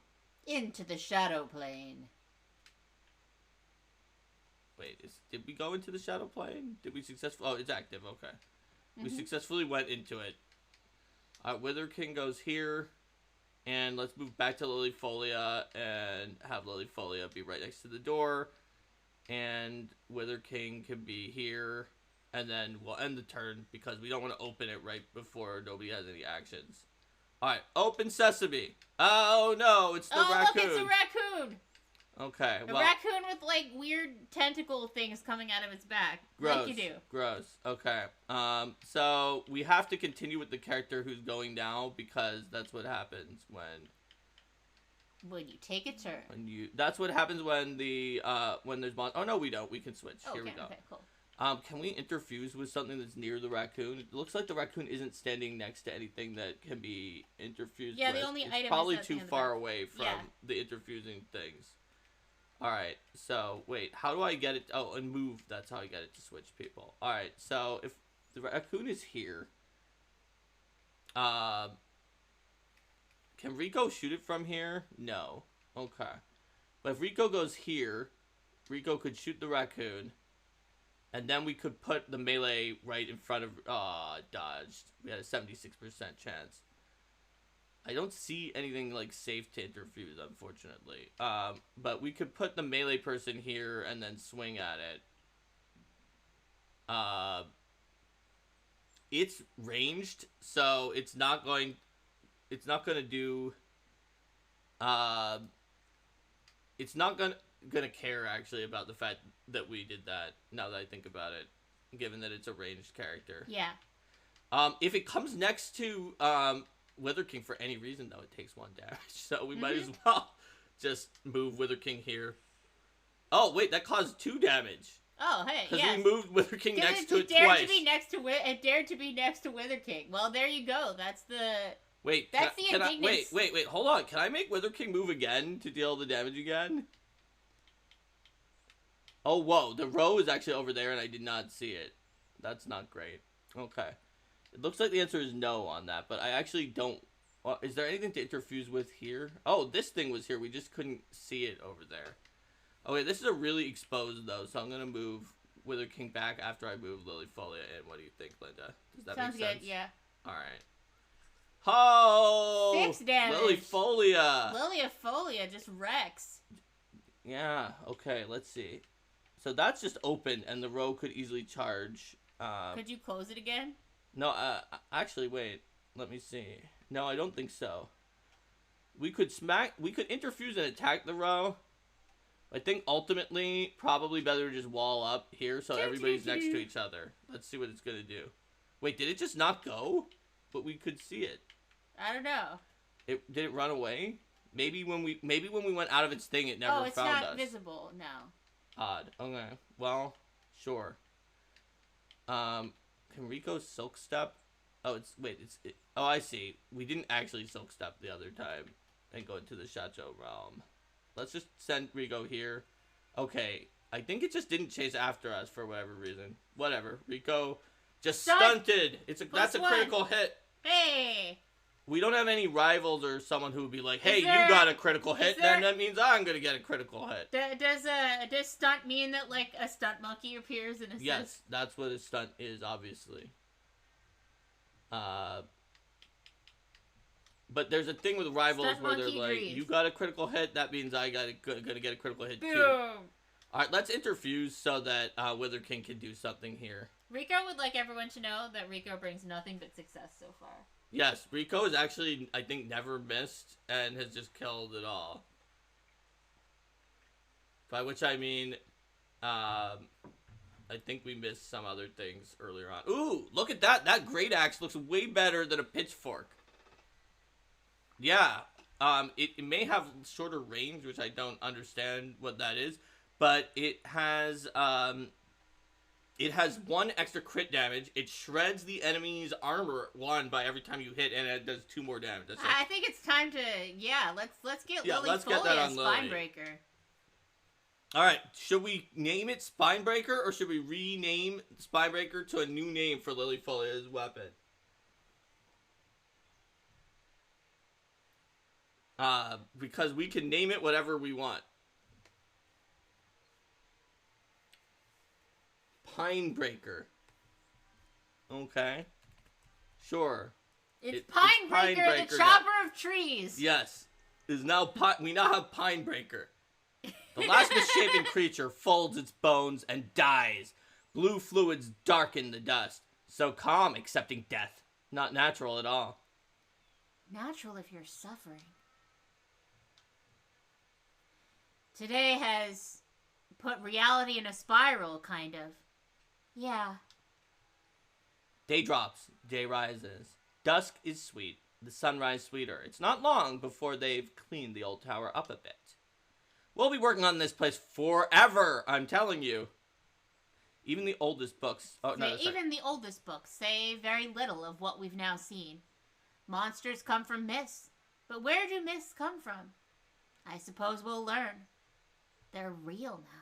Into the shadow plane. Wait, did we go into the shadow plane? Did we successfully... Oh, it's active, okay. We successfully went into it. Alright, Wither King goes here. And let's move back to Lilyfolia and have Lilyfolia be right next to the door. And Wither King can be here. And then we'll end the turn because we don't want to open it right before nobody has any actions. Alright, open sesame. Oh no, it's the raccoon. Oh look, it's a raccoon. Okay, well. A raccoon with like weird tentacle things coming out of its back. Gross. Like you do. Gross. Okay. So we have to continue with the character who's going now because that's what happens when you take a turn. That's what happens when there's oh no, we don't. We can switch. Here we go. Okay, cool. Can we interfuse with something that's near the raccoon? It looks like the raccoon isn't standing next to anything that can be interfused with. Yeah, the only item is probably too far away from the interfusing things. Alright, so, wait, how do I get it? Oh, and move, that's how I get it to switch people. Alright, so, if the raccoon is here, can Rico shoot it from here? No. Okay. But if Rico goes here, Rico could shoot the raccoon, And then we could put the melee right in front of... dodged. We had a 76% chance. I don't see anything, like, safe to interfuse, unfortunately. But we could put the melee person here and then swing at it. It's ranged, so it's not going to do... it's not gonna care, actually, about the fact that we did that, now that I think about it, given that it's a ranged character. Yeah. If it comes next to Wither King for any reason, though, it takes 1 damage, so we might as well just move Wither King here. Oh, wait, that caused 2 damage. Oh, hey, Because yes. we moved Wither King next to it dared twice. It dared to be next to Wither King. Well, there you go. That's the... Wait, that's the indignance. Wait, hold on. Can I make Wither King move again to deal the damage again? Oh, whoa. The row is actually over there, and I did not see it. That's not great. Okay. It looks like the answer is no on that, but I actually don't... Well, is there anything to interfuse with here? Oh, this thing was here. We just couldn't see it over there. Okay, this is a really exposed, though, so I'm going to move Wither King back after I move Lilyfolia in. What do you think, Linda? Does that make sense? Sounds good, yeah. All right. Oh! 6 damage. Lilyfolia! Lilyfolia just wrecks. Yeah, okay, let's see. So that's just open, and the row could easily charge. Could you close it again? No, actually, wait. Let me see. No, I don't think so. We could interfuse and attack the row. I think ultimately, probably better to just wall up here so everybody's next to each other. Let's see what it's gonna do. Wait, did it just not go? But we could see it. I don't know. Did it run away? Maybe when we went out of its thing, it never found us. Oh, it's not visible, no. Odd. Okay. Well, sure. Can Rico Silk Step? Oh, oh, I see. We didn't actually Silk Step the other time and go into the Chateau realm. Let's just send Rico here. Okay. I think it just didn't chase after us for whatever reason. Whatever. Rico just stunted. That's a critical hit. Hey. We don't have any rivals or someone who would be like, hey, you got a critical hit, then that means I'm going to get a critical hit. Does stunt mean that, like, a stunt monkey appears in a sense? Yes, that's what a stunt is, obviously. But there's a thing with rivals stunt where they're like, agrees. you got a critical hit, that means I gonna get a critical hit, Boom. too. Alright, let's interfuse so that Wither King can do something here. Rico would like everyone to know that Rico brings nothing but success so far. Yes, Rico has actually, I think, never missed and has just killed it all. By which I mean, I think we missed some other things earlier on. Ooh, look at that. That great axe looks way better than a pitchfork. Yeah, it may have shorter range, which I don't understand what that is, but it has 1 extra crit damage. It shreds the enemy's armor 1 by every time you hit, and it does 2 more damage. I think it's time to, let's get let's get that on Lily. Spinebreaker. Alright, should we name it Spinebreaker, or should we rename Spinebreaker to a new name for Lilyfolia's weapon? Because we can name it whatever we want. Pinebreaker. Okay. Sure. It's Pinebreaker, the chopper of trees. Yes. We now have Pinebreaker. The last misshapen creature folds its bones and dies. Blue fluids darken the dust. So calm, accepting death. Not natural at all. Natural if you're suffering. Today has put reality in a spiral, kind of. Yeah. Day drops, day rises. Dusk is sweet, the sunrise sweeter. It's not long before they've cleaned the old tower up a bit. We'll be working on this place forever, I'm telling you. Even the oldest books... Oh, no, even the oldest books say very little of what we've now seen. Monsters come from myths. But where do myths come from? I suppose we'll learn. They're real now.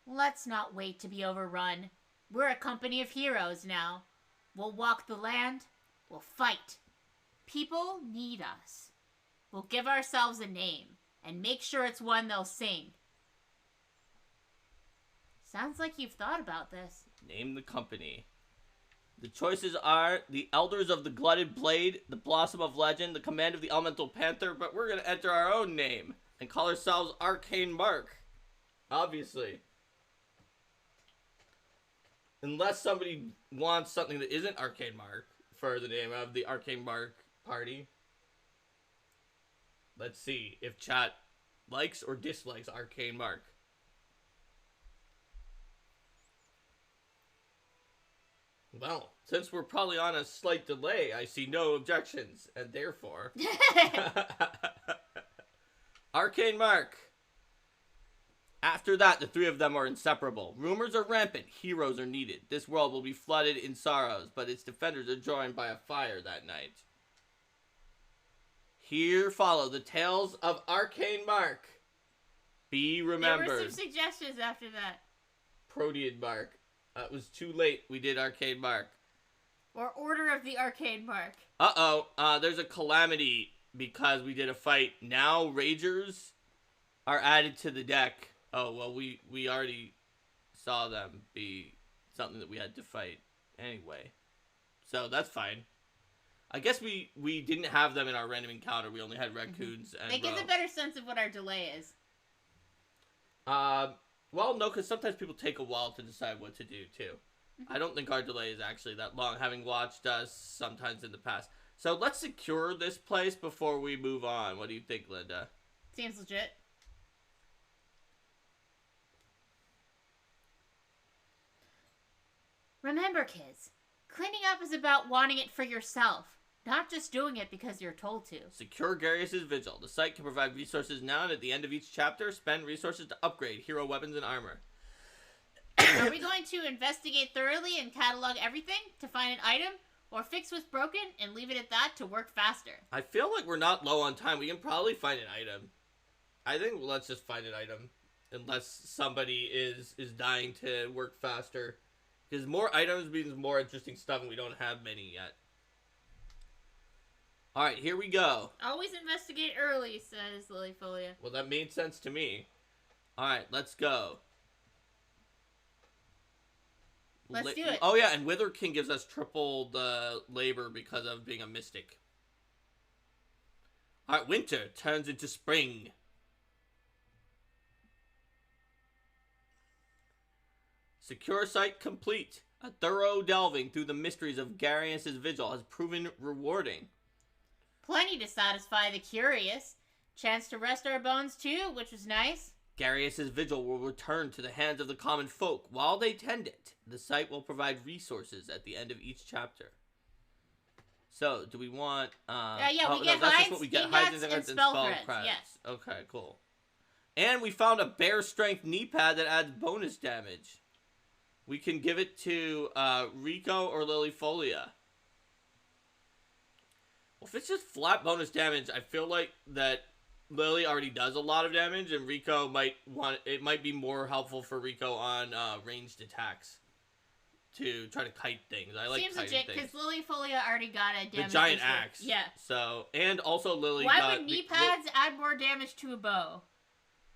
Let's not wait to be overrun. We're a company of heroes now. We'll walk the land. We'll fight. People need us. We'll give ourselves a name and make sure it's one they'll sing. Sounds like you've thought about this. Name the company. The choices are the Elders of the Glutted Blade, the Blossom of Legend, the Command of the Elemental Panther, but we're going to enter our own name and call ourselves Arcane Mark. Obviously. Unless somebody wants something that isn't Arcane Mark for the name of the Arcane Mark party. Let's see if chat likes or dislikes Arcane Mark. Well, since we're probably on a slight delay, I see no objections, and therefore... Arcane Mark. After that, the three of them are inseparable. Rumors are rampant. Heroes are needed. This world will be flooded in sorrows, but its defenders are joined by a fire that night. Here follow the tales of Arcane Mark. Be remembered. There were some suggestions after that. Protean Mark. It was too late. We did Arcane Mark. Or Order of the Arcane Mark. Uh-oh. There's a calamity because we did a fight. Now Ragers are added to the deck. Oh, well, we already saw them be something that we had to fight anyway. So that's fine. I guess we didn't have them in our random encounter. We only had raccoons and It gives a better sense of what our delay is. Well, no, because sometimes people take a while to decide what to do, too. I don't think our delay is actually that long, having watched us sometimes in the past. So let's secure this place before we move on. What do you think, Linda? Seems legit. Remember, kids, cleaning up is about wanting it for yourself, not just doing it because you're told to. Secure Garius' Vigil. The site can provide resources now, and at the end of each chapter, spend resources to upgrade hero weapons and armor. Are we going to investigate thoroughly and catalog everything to find an item, or fix what's broken and leave it at that to work faster? I feel like we're not low on time. We can probably find an item. I think let's just find an item, unless somebody is dying to work faster. Because more items means more interesting stuff, and we don't have many yet. Alright, here we go. Always investigate early, says Lilyfolia. Well, that made sense to me. Alright, let's go. Let's do it. Oh, yeah, and Witherkin gives us triple the labor because of being a mystic. Alright, winter turns into spring. Secure site complete. A thorough delving through the mysteries of Garius' Vigil has proven rewarding. Plenty to satisfy the curious. Chance to rest our bones too, which was nice. Garius' Vigil will return to the hands of the common folk. While they tend it, the site will provide resources at the end of each chapter. So, do we want... we get that's hides, just what we get. hides, and spell spell threads. credits. Yes. Okay, cool. And we found a bear strength knee pad that adds bonus damage. We can give it to Rico or Lilyfolia. Well, if it's just flat bonus damage, I feel like that Lily already does a lot of damage, and Rico might be more helpful for Rico on ranged attacks to try to kite things. I like Seems kiting legit, things. because Lilyfolia already got a damage. The giant axe. Yeah. So, and also Lily Why got... would knee pads add more damage to a bow?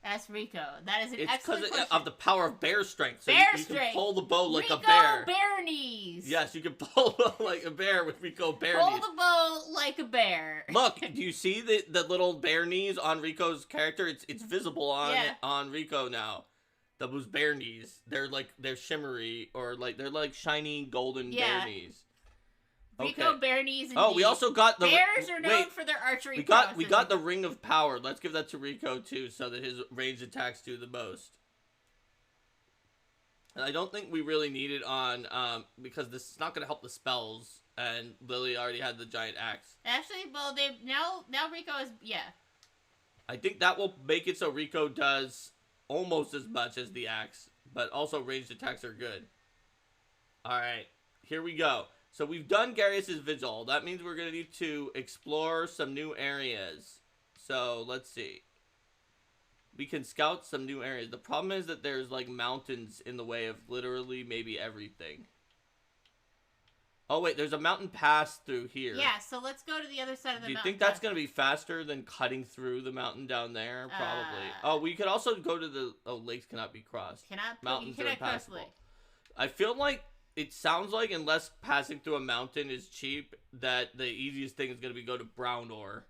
That's Rico. That is an excellent question. It's because of the power of bear strength. So you can pull the bow like a Rico bear. bear knees. Yes, you can pull like a bear with Rico bear Pull knees. the bow like a bear. Look, do you see the little bear knees on Rico's character? It's visible on Rico now. Those bear knees. They're shimmery or they're like shiny golden bear knees. Rico bear knees. Oh, we also got the bears are known for their archery. We got the ring of power. Let's give that to Rico too, so that his ranged attacks do the most. And I don't think we really need it on because this is not going to help the spells, and Lily already had the giant axe. Actually, well, now Rico is I think that will make it so Rico does almost as much as the axe, but also ranged attacks are good. All right, here we go. So we've done Garius' Vigil. That means we're going to need to explore some new areas. So let's see. We can scout some new areas. The problem is that there's like mountains in the way of literally maybe everything. Oh, wait, there's a mountain pass through here. Yeah, so let's go to the other side of the mountain. Do you think that's going to be faster than cutting through the mountain down there? Probably. Oh, we could also go to the... Oh, lakes cannot be crossed. Mountains are impassable. I feel like it sounds like unless passing through a mountain is cheap, that the easiest thing is going to be go to Brown Ore.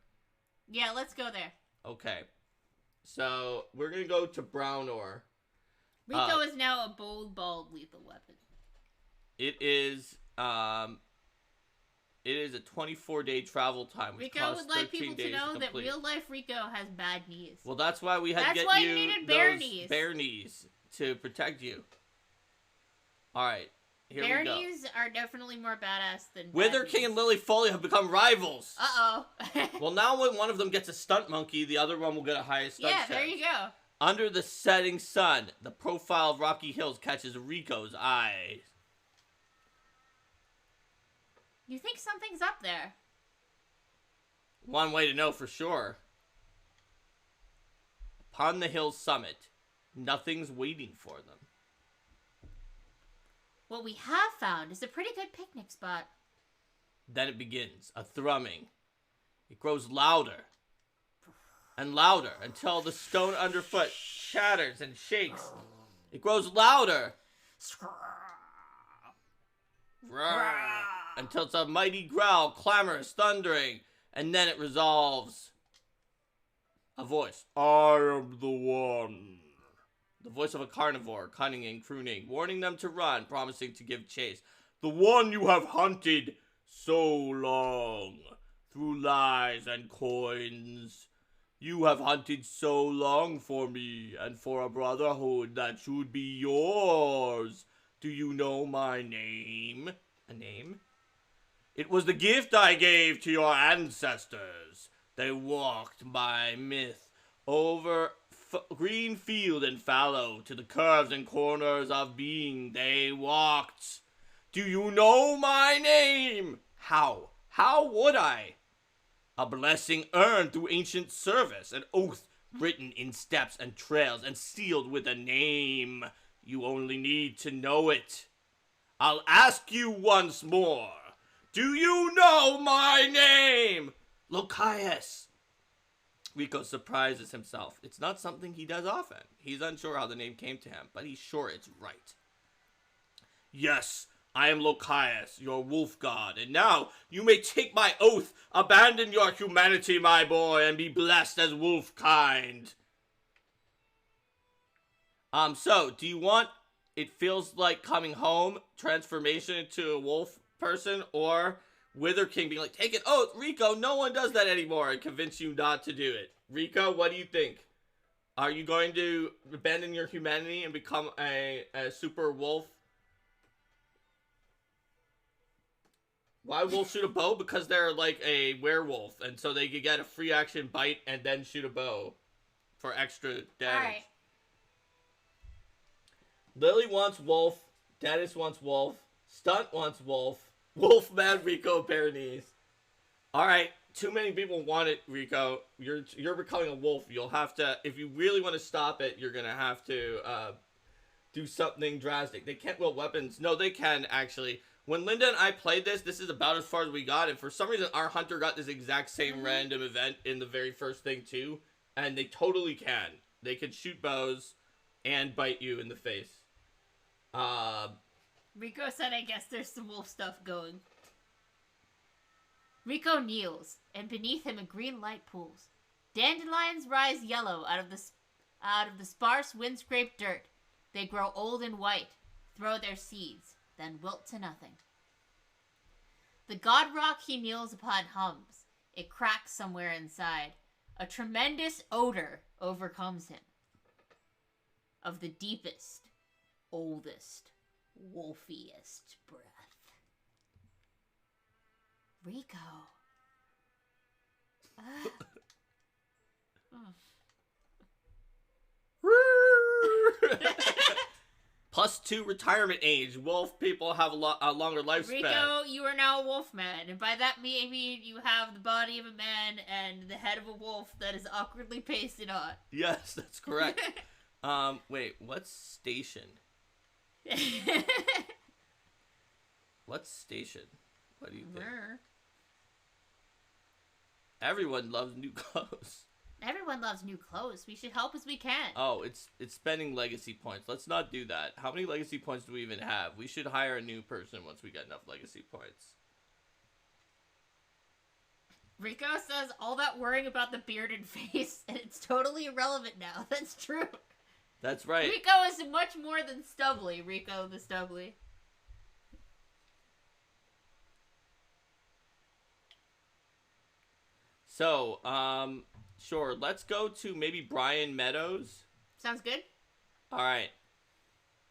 Yeah, let's go there. Okay. So, we're going to go to Brown Ore. Rico is now a bold, bald, lethal weapon. It is a 24-day travel time, which Rico would like people to know to that real-life Rico has bad knees. Well, that's why we had to get you needed bare knees to protect you. All right, here we go. Bare knees are definitely more badass than Wither King and Lily Foley have become rivals. Uh-oh. Well, now when one of them gets a stunt monkey, the other one will get a highest stunt Yeah, there you go. Under the setting sun, the profile of Rocky Hills catches Rico's eye. You think something's up there? One way to know for sure. Upon the hill's summit, nothing's waiting for them. What we have found is a pretty good picnic spot. Then it begins, a thrumming. It grows louder and louder until the stone underfoot shatters and shakes. It grows louder. Until it's a mighty growl, clamorous, thundering, and then it resolves. A voice. I am the one. The voice of a carnivore, cunning and crooning, warning them to run, promising to give chase. The one you have hunted so long, through lies and coins. You have hunted so long for me, and for a brotherhood that should be yours. Do you know my name? A name? It was the gift I gave to your ancestors. They walked by myth over green field and fallow to the curves and corners of being. They walked. Do you know my name? How? How would I? A blessing earned through ancient service, an oath written in steps and trails and sealed with a name. You only need to know it. I'll ask you once more. Do you know my name? Lokias. Rico surprises himself. It's not something he does often. He's unsure how the name came to him, but he's sure it's right. Yes, I am Lokias, your wolf god, and now you may take my oath, abandon your humanity, my boy, and be blessed as wolf kind. So, do you want It Feels Like Coming Home transformation into a wolf person, or Wither King being like, take an oath, Rico, no one does that anymore, and convince you not to do it? Rico, what do you think? Are you going to abandon your humanity and become a super wolf? Why wolves shoot a bow? Because they're like a werewolf, and so they could get a free action bite and then shoot a bow for extra damage. Alright. Lily wants wolf, Dennis wants wolf, Stunt wants wolf, Wolfman Rico bare knees. Alright, too many people want it, Rico. You're becoming a wolf. You'll have to, if you really want to stop it, you're gonna have to do something drastic. They can't wield weapons. No, they can, actually. When Linda and I played this is about as far as we got, and for some reason our hunter got this exact same random event in the very first thing too, and they totally can. They can shoot bows and bite you in the face. Rico said, I guess there's some wolf stuff going. Rico kneels, and beneath him a green light pools. Dandelions rise yellow out of the sparse wind-scraped dirt. They grow old and white, throw their seeds, then wilt to nothing. The god rock he kneels upon hums. It cracks somewhere inside. A tremendous odor overcomes him. Of the deepest, oldest, wolfiest breath. Rico. +2 retirement age. Wolf people have a longer lifespan. Rico, you are now a wolf man, and by that I mean you have the body of a man and the head of a wolf that is awkwardly pasted on. Yes, that's correct. Wait, what's station? What's station? What do you think? Brr. Everyone loves new clothes. Everyone loves new clothes. We should help as we can. Oh, it's spending legacy points. Let's not do that. How many legacy points do we even have? We should hire a new person once we get enough legacy points. Rico says all that worrying about the bearded face, and it's totally irrelevant now. That's true. That's right. Rico is much more than Stubbly. Rico the Stubbly. So, sure. Let's go to maybe Brian Meadows. Sounds good. All right.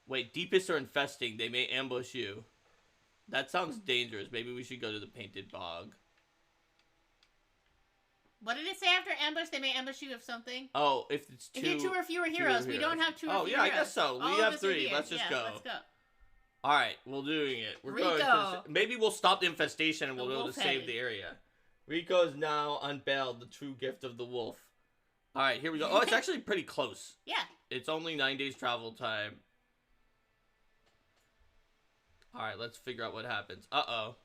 Wait, deepest or infesting? They may ambush you. That sounds dangerous. Maybe we should go to the Painted Bog. What did it say after ambush? They may ambush you if something. Oh, if it's two. If you have 2 or fewer heroes, we don't have 2 or fewer. Oh yeah, I guess so. We have 3. Let's just go. Let's go. All right, we're doing it. We're Rico. going. Maybe we'll stop the infestation and we'll be able to save the area. Rico is now unveiled, the true gift of the wolf. All right, here we go. Oh, it's actually pretty close. Yeah. It's only 9 days travel time. All right, let's figure out what happens. Uh-oh.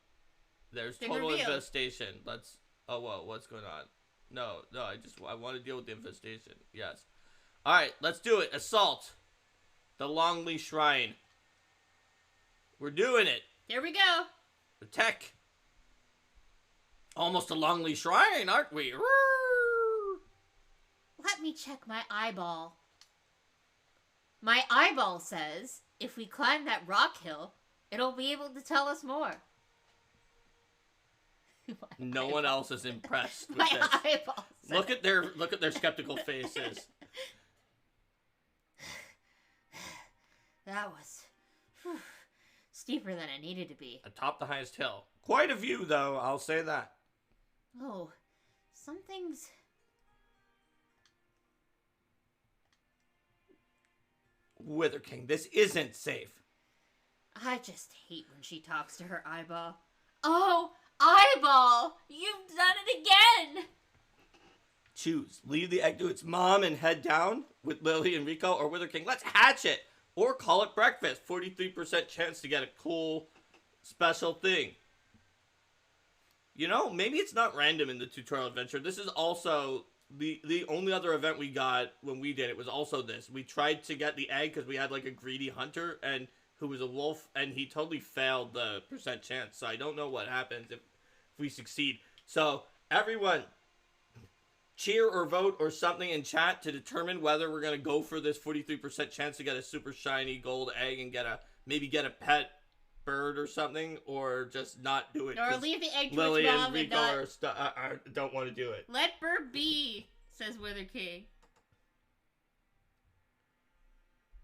There's total infestation. Let's... Oh, whoa, what's going on? No, I want to deal with the infestation. Yes. All right, let's do it. Assault. The Longley Shrine. We're doing it. Here we go. Attack. Almost a Longley Shrine, aren't we? Let me check my eyeball. My eyeball says if we climb that rock hill, it'll be able to tell us more. No one else is impressed with my this. Eyeball says. Look at their skeptical faces. That was steeper than it needed to be. Atop the highest hill. Quite a view, though. I'll say that. Oh, something's... Wither King, this isn't safe. I just hate when she talks to her eyeball. Oh, eyeball! You've done it again! Choose. Leave the egg to its mom and head down with Lily and Rico, or Wither King. Let's hatch it! Or call it breakfast. 43% chance to get a cool special thing. You know, maybe it's not random in the tutorial adventure. This is also... The only other event we got when we did it was also this. We tried to get the egg because we had like a greedy hunter and who was a wolf, and he totally failed the percent chance. So I don't know what happens if we succeed. So everyone, cheer or vote or something in chat to determine whether we're gonna go for this 43% chance to get a super shiny gold egg and maybe get a pet bird or something, or just not do it. Or leave the egg to Lily its mom and Rico don't want to do it. Let Bird be, says Wither King.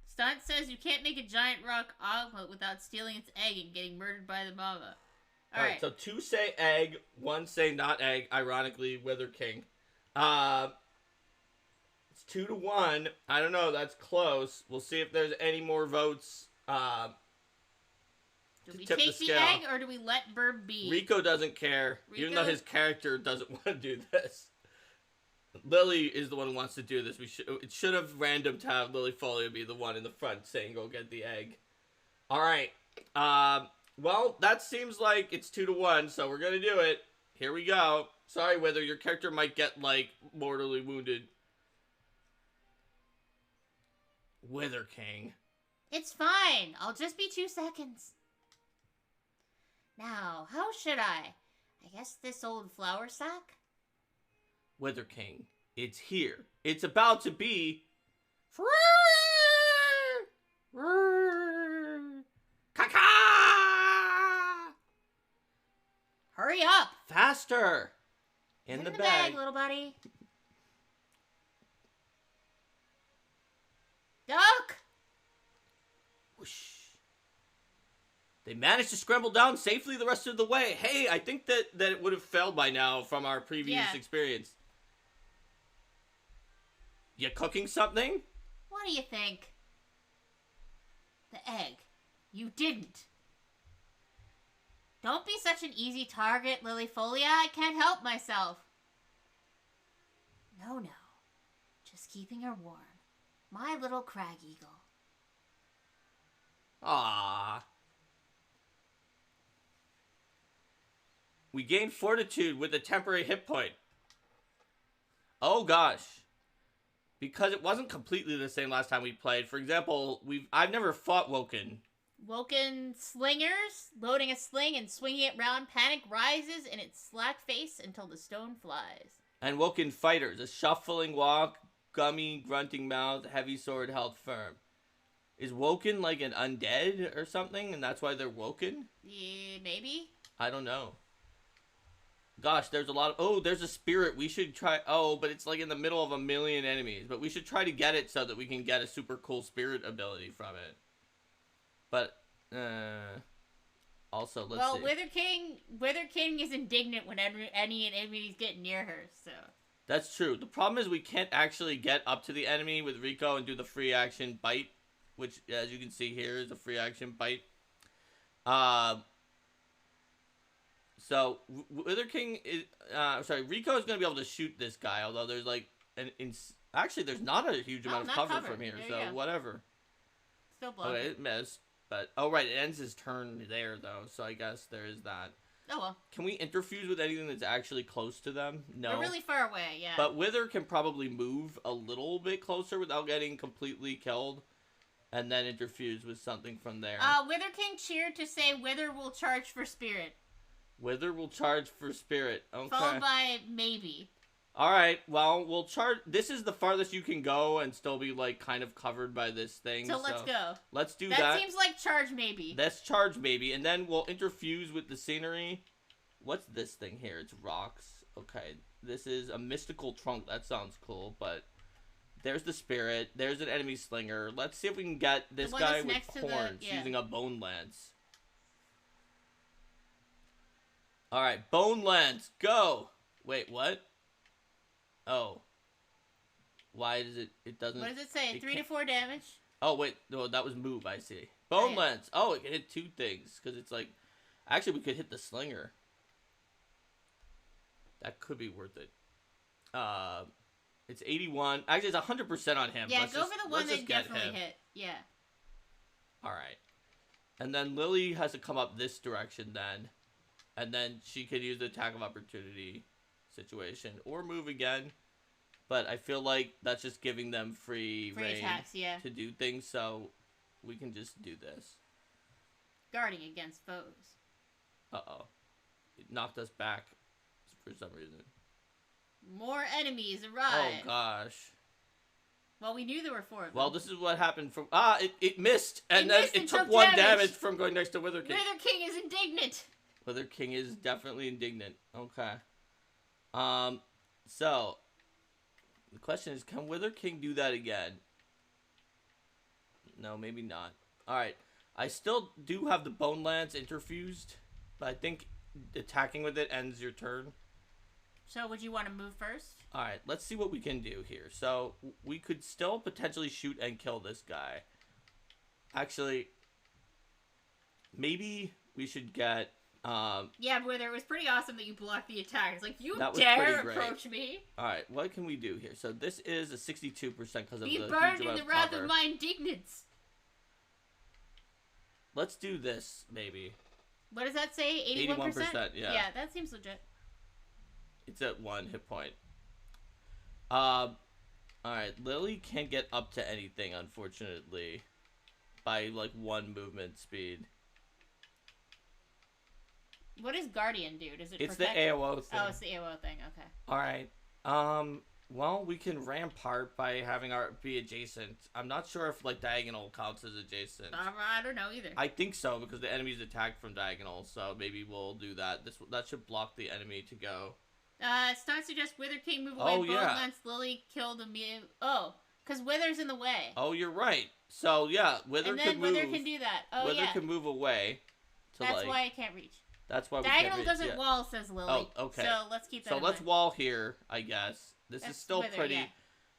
Stunt says you can't make a giant rock omelet without stealing its egg and getting murdered by the mama. Alright, so 2 say egg, 1 say not egg, ironically, Wither King. It's 2-1. I don't know, that's close. We'll see if there's any more votes. Do we take the egg, or do we let Bird be? Rico doesn't care, even though his character doesn't want to do this. Lily is the one who wants to do this. It should have random to have Lily Folio be the one in the front saying, go get the egg. Alright. Well, that seems like it's 2-1, so we're gonna do it. Here we go. Sorry, Wither, your character might get, like, mortally wounded. Wither King. It's fine. I'll just be 2 seconds. Now, how should I? I guess this old flour sack? Wither King, it's here. It's about to be... Caca! Hurry up! Faster! In the bag. Little buddy. Duck! Whoosh. They managed to scramble down safely the rest of the way. Hey, I think that it would have failed by now from our previous experience. You cooking something? What do you think? The egg. You didn't. Don't be such an easy target, Lilyfolia. I can't help myself. No. Just keeping her warm. My little crag eagle. Ah. We gain fortitude with a temporary hit point. Oh gosh. Because it wasn't completely the same last time we played. For example, I've never fought Woken. Woken slingers, loading a sling and swinging it round, panic rises in its slack face until the stone flies. And Woken fighters, a shuffling walk, gummy, grunting mouth, heavy sword held firm. Is Woken like an undead or something, and that's why they're Woken? Yeah, maybe? I don't know. Gosh, there's a lot of... Oh, there's a spirit. We should try... Oh, but it's like in the middle of a million enemies. But we should try to get it so that we can get a super cool spirit ability from it. But, also, let's see. Well, Wither King is indignant when any enemies get near her, so... That's true. The problem is we can't actually get up to the enemy with Rico and do the free action bite. Which, as you can see here, is a free action bite. So, Wither King is... Rico is going to be able to shoot this guy, although there's like... Actually, there's not a huge amount of cover from here, so whatever. Still blocked. Okay, it missed. But, oh right, it ends his turn there, though, so I guess there is that. Oh well. Can we interfuse with anything that's actually close to them? No. We're really far away, yeah. But Wither can probably move a little bit closer without getting completely killed. And then interfuse with something from there. Wither King cheered to say Wither will charge for spirit. Wither will charge for spirit. Okay. Followed by maybe. Alright, well, we'll charge... This is the farthest you can go and still be, like, kind of covered by this thing. So let's go. Let's do that. That seems like charge maybe. That's charge maybe. And then we'll interfuse with the scenery. What's this thing here? It's rocks. Okay. This is a mystical trunk. That sounds cool, but... There's the spirit. There's an enemy slinger. Let's see if we can get this guy with horns using a bone lance. Alright, bone lance. Go! Wait, what? Oh. Why does it doesn't... What does it say? 3 to 4 damage? Oh, wait. No, that was move, I see. Bone lance. Oh, it can hit 2 things. Because it's like... Actually, we could hit the slinger. That could be worth it. It's 81. Actually, it's 100% on him. Yeah, go for the one that definitely hit. Yeah. Alright. And then Lily has to come up this direction then. And then she could use the attack of opportunity situation. Or move again. But I feel like that's just giving them free reign attacks, yeah. to do things. So we can just do this. Guarding against foes. Uh-oh. It knocked us back for some reason. More enemies arrive. Oh, gosh. Well, we knew there were 4 of them. Well, this is what happened from... it missed. And then it took 1 damage from going next to Wither King. Wither King is indignant. Wither King is definitely indignant. Okay. So... The question is, can Wither King do that again? No, maybe not. Alright. I still do have the Bone Lance interfused. But I think attacking with it ends your turn. So, would you want to move first? Alright, let's see what we can do here. So, we could still potentially shoot and kill this guy. Actually, maybe we should get... yeah, Wither, it was pretty awesome that you blocked the attack. It's like, you dare approach me? Alright, what can we do here? So, this is a 62% because of the Be huge burned in amount the of wrath cover. of my indignance. Let's do this, maybe. What does that say? 81%? 81%, yeah. Yeah, that seems legit. It's at 1 hit point. Alright, Lily can't get up to anything, unfortunately. By, like, 1 movement speed. What does Guardian do? Does it It's protect? the AOO thing. Oh, it's the AOO thing, okay. Alright, well, we can rampart by having our be adjacent. I'm not sure if, like, diagonal counts as adjacent. I don't know either. I think so, because the enemy's attacked from diagonal, so maybe we'll do that. That should block the enemy to go. Start suggest Wither King move away. Oh, yeah. Lance Lily killed him. Oh, because Wither's in the way. Oh, you're right. So, yeah, Wither and then could move. Wither can do that. Oh, Wither yeah. can move away. That's why I can't reach. That's why we diagonal can't reach. doesn't wall, says Lily. Oh, okay. So let's keep that in let's mind. wall here, I guess. This is still Wither, pretty... Yeah.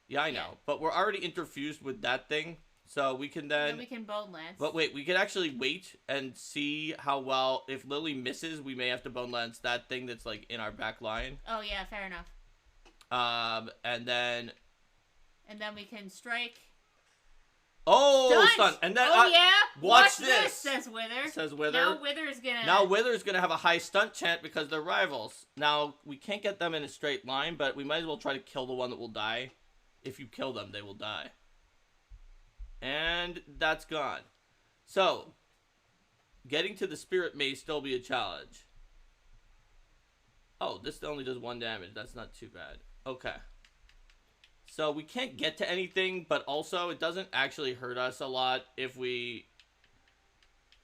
Yeah, I know. Yeah. But we're already interfused with that thing. So we can then... we can Bone Lance. But wait, we could actually wait and see how well... If Lily misses, we may have to Bone Lance that thing that's, like, in our back line. Oh, yeah, fair enough. And then... And then we can strike. Oh, stun. And then, yeah? watch this, says Wither. Says Wither. Now Wither's gonna... Now Wither's gonna have a high stunt chance because they're rivals. Now, we can't get them in a straight line, but we might as well try to kill the one that will die. If you kill them, they will die. And that's gone. So, getting to the spirit may still be a challenge. Oh, this only does 1 damage. That's not too bad. Okay. So we can't get to anything, but also it doesn't actually hurt us a lot if we...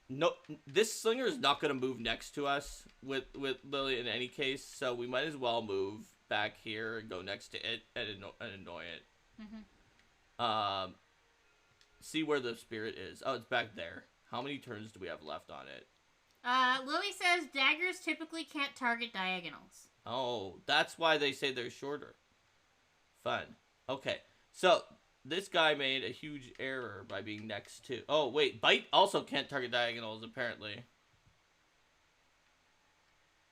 No, this slinger is not going to move next to us with Lily in any case, so we might as well move back here and go next to it and annoy it. Mm-hmm. See where the spirit is. Oh, it's back there. How many turns do we have left on it? Lily says daggers typically can't target diagonals. Oh, that's why they say they're shorter. Fun. Okay, so this guy made a huge error by being next to... Oh, wait, bite also can't target diagonals, apparently.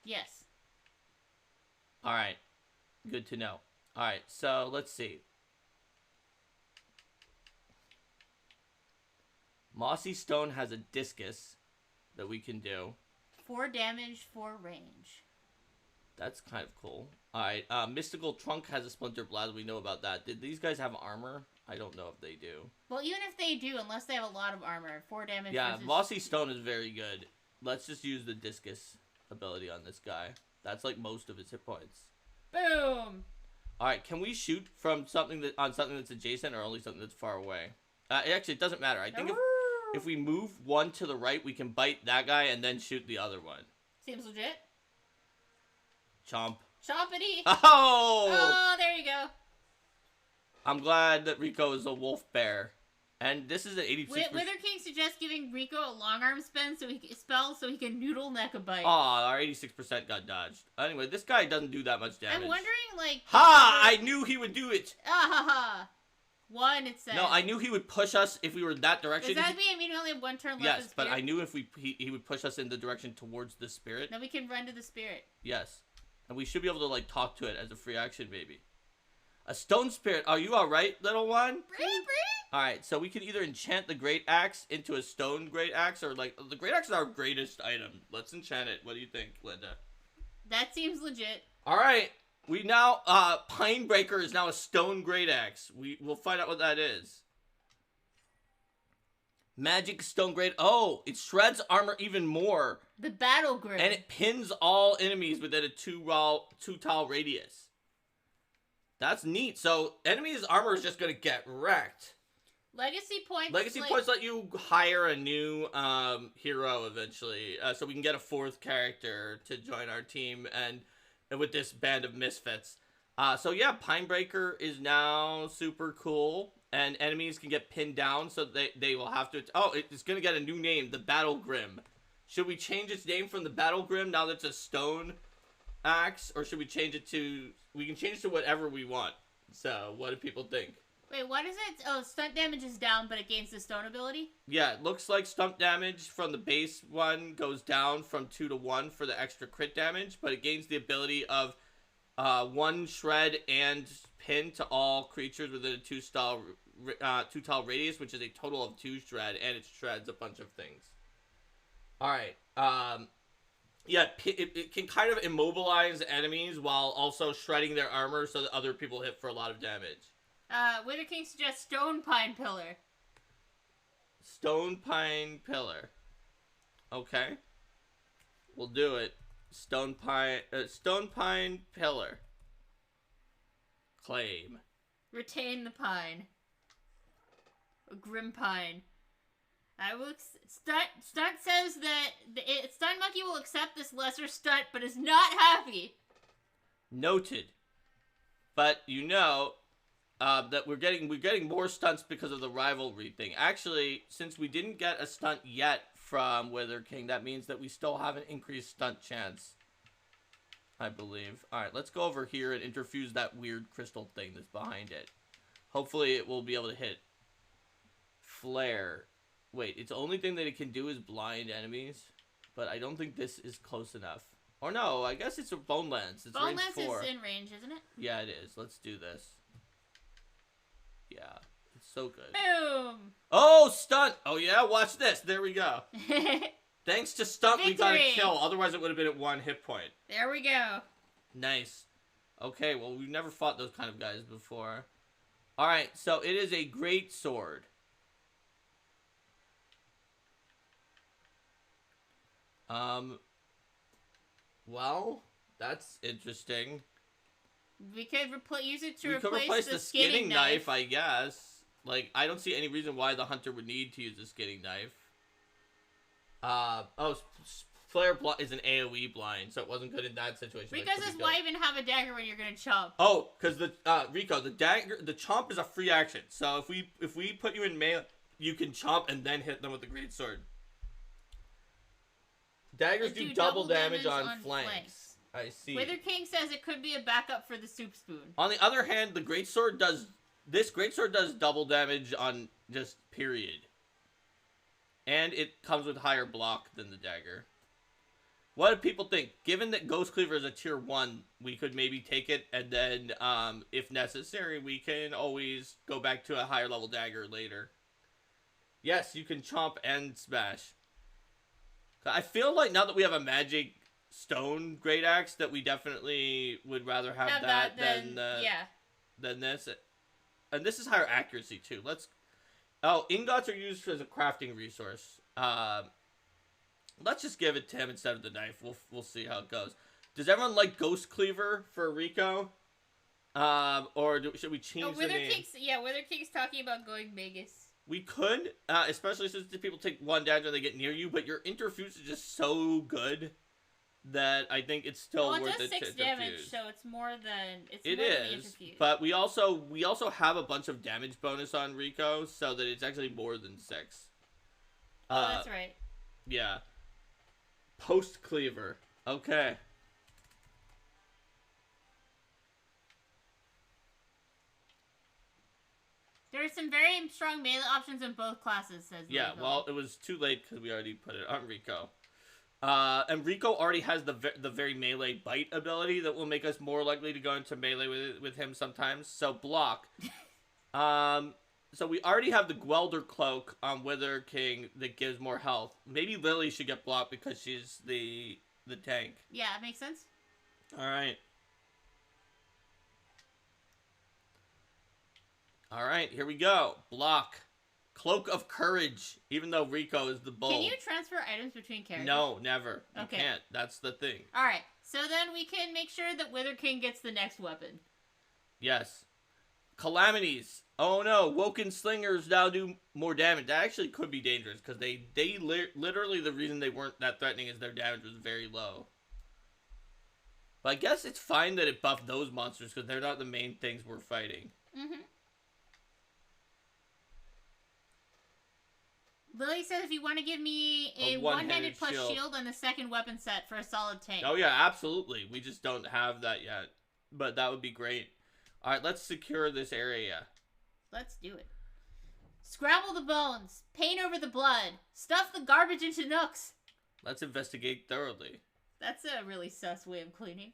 Yes. Alright, good to know. Alright, so let's see. Mossy Stone has a discus that we can do. 4 damage, 4 range. That's kind of cool. Alright, Mystical Trunk has a Splinter Blast. We know about that. Did these guys have armor? I don't know if they do. Well, even if they do, unless they have a lot of armor, 4 damage. Yeah, versus... Mossy Stone is very good. Let's just use the Discus ability on this guy. That's like most of his hit points. Boom! Alright, can we shoot from something that's adjacent or only something that's far away? Actually, it doesn't matter. I think if we move one to the right, we can bite that guy and then shoot the other one. Seems legit. Chomp. Chompity! Oh! Oh, there you go. I'm glad that Rico is a wolf bear. And this is an 86%. Wither King suggests giving Rico a long arm spell so he can noodle neck a bite. Aw, our 86% got dodged. Anyway, this guy doesn't do that much damage. I'm wondering, like... Ha! I knew he would do it! Ah ha ha! 1, it says. No, I knew he would push us if we were in that direction. Does that mean we only have 1 turn left? Yes, but I knew if he would push us in the direction towards the spirit. Then we can run to the spirit. Yes. And we should be able to, like, talk to it as a free action, maybe. A stone spirit. Are you alright, little one? Alright, so we can either enchant the great axe into a stone great axe, or, like, the great axe is our greatest item. Let's enchant it. What do you think, Linda? That seems legit. Alright. We now, Pine Breaker is now a stone great axe. We'll find out what that is. Magic stone great. Oh, it shreds armor even more. The battle grid. And it pins all enemies within a 2-tile radius. That's neat. So, enemies' armor is just gonna get wrecked. Legacy points. Legacy points let you hire a new hero eventually, so we can get a 4th character to join our team and with this band of misfits. So yeah, Pinebreaker is now super cool, and enemies can get pinned down, so they will have to... Oh, it's gonna get a new name, the Battle Grim. Should we change its name from the Battle Grim now that it's a stone axe, or should we change it to... We can change it to whatever we want. So, what do people think? Wait, what is it? Oh, stunt damage is down, but it gains the stone ability? Yeah, it looks like stunt damage from the base one goes down from 2 to 1 for the extra crit damage, but it gains the ability of 1 shred and pin to all creatures within a 2-tile radius, which is a total of 2 shred, and it shreds a bunch of things. Alright, yeah, it can kind of immobilize enemies while also shredding their armor so that other people hit for a lot of damage. Wither King suggests Stone Pine Pillar. Stone Pine Pillar. Okay. We'll do it. Stone Pine Pillar. Claim. Retain the pine. A Grim Pine. Stunt says that Stunt Monkey will accept this lesser stunt, but is not happy. Noted. But you know that we're getting more stunts because of the rivalry thing. Actually, since we didn't get a stunt yet from Wither King, that means that we still have an increased stunt chance, I believe. Alright, let's go over here and interfuse that weird crystal thing that's behind it. Hopefully it will be able to hit. Flare. Wait, its only thing that it can do is blind enemies, but I don't think this is close enough. Or no, I guess it's a Bone Lance. It's Bone range Lance 4. is in range, isn't it? Yeah, it is. Let's do this. Yeah, it's So good. Boom! Oh, stunt! Oh, yeah? Watch this. There we go. Thanks to stunt, we got a Victory! kill. Otherwise, it would have been at 1 hit point. There we go. Nice. Okay, well, we've never fought those kind of guys before. Alright, so it is a great sword. Well, that's interesting. We could use it to We could replace the skinning knife, I guess. Like, I don't see any reason why the hunter would need to use the skinning knife. Flare is an AoE blind, so it wasn't good in that situation. Rico says, why even have a dagger when you're gonna chomp? Oh, because Rico, the chomp is a free action. So if we put you in melee, you can chomp and then hit them with the greatsword. Daggers do double damage on flanks. I see. Wither King says it could be a backup for the soup spoon. On the other hand, the greatsword does double damage on just period. And it comes with higher block than the dagger. What do people think? Given that Ghost Cleaver is a tier 1, we could maybe take it, and then, if necessary, we can always go back to a higher level dagger later. Yes, you can chomp and smash. I feel like now that we have a magic stone great axe, that we definitely would rather have that than this. And this is higher accuracy, too. Oh, ingots are used as a crafting resource. Let's just give it to him instead of the knife. We'll see how it goes. Does everyone like Ghost Cleaver for Rico? Or should we change the name? Wither King's talking about going Magus. We could, especially since the people take 1 damage when they get near you, but your interfuse is just so good that I think it's still worth it to interfuse. It does 6 damage, so it's more than it is. But we also have a bunch of damage bonus on Rico, so that it's actually more than 6. Oh, that's right. Yeah. Post Cleaver. Okay. There are some very strong melee options in both classes, says Yeah, Rico. well, it was too late because we already put it on Rico. And Rico already has the very melee bite ability that will make us more likely to go into melee with him sometimes. So block. So we already have the Gwelder Cloak on Wither King that gives more health. Maybe Lily should get blocked because she's the tank. Yeah, it makes sense. Alright. Alright, here we go. Block. Cloak of Courage, even though Rico is the bull. Can you transfer items between characters? No, never. You Okay. can't. That's the thing. Alright, so then we can make sure that Wither King gets the next weapon. Yes. Calamities. Oh no, Woken Slingers now do more damage. That actually could be dangerous, because literally the reason they weren't that threatening is their damage was very low. But I guess it's fine that it buffed those monsters, because they're not the main things we're fighting. Mm-hmm. Lily says if you want to give me a one-handed plus shield on the second weapon set for a solid tank. Oh yeah, absolutely. We just don't have that yet. But that would be great. Alright, let's secure this area. Let's do it. Scrabble the bones. Paint over the blood. Stuff the garbage into nooks. Let's investigate thoroughly. That's a really sus way of cleaning.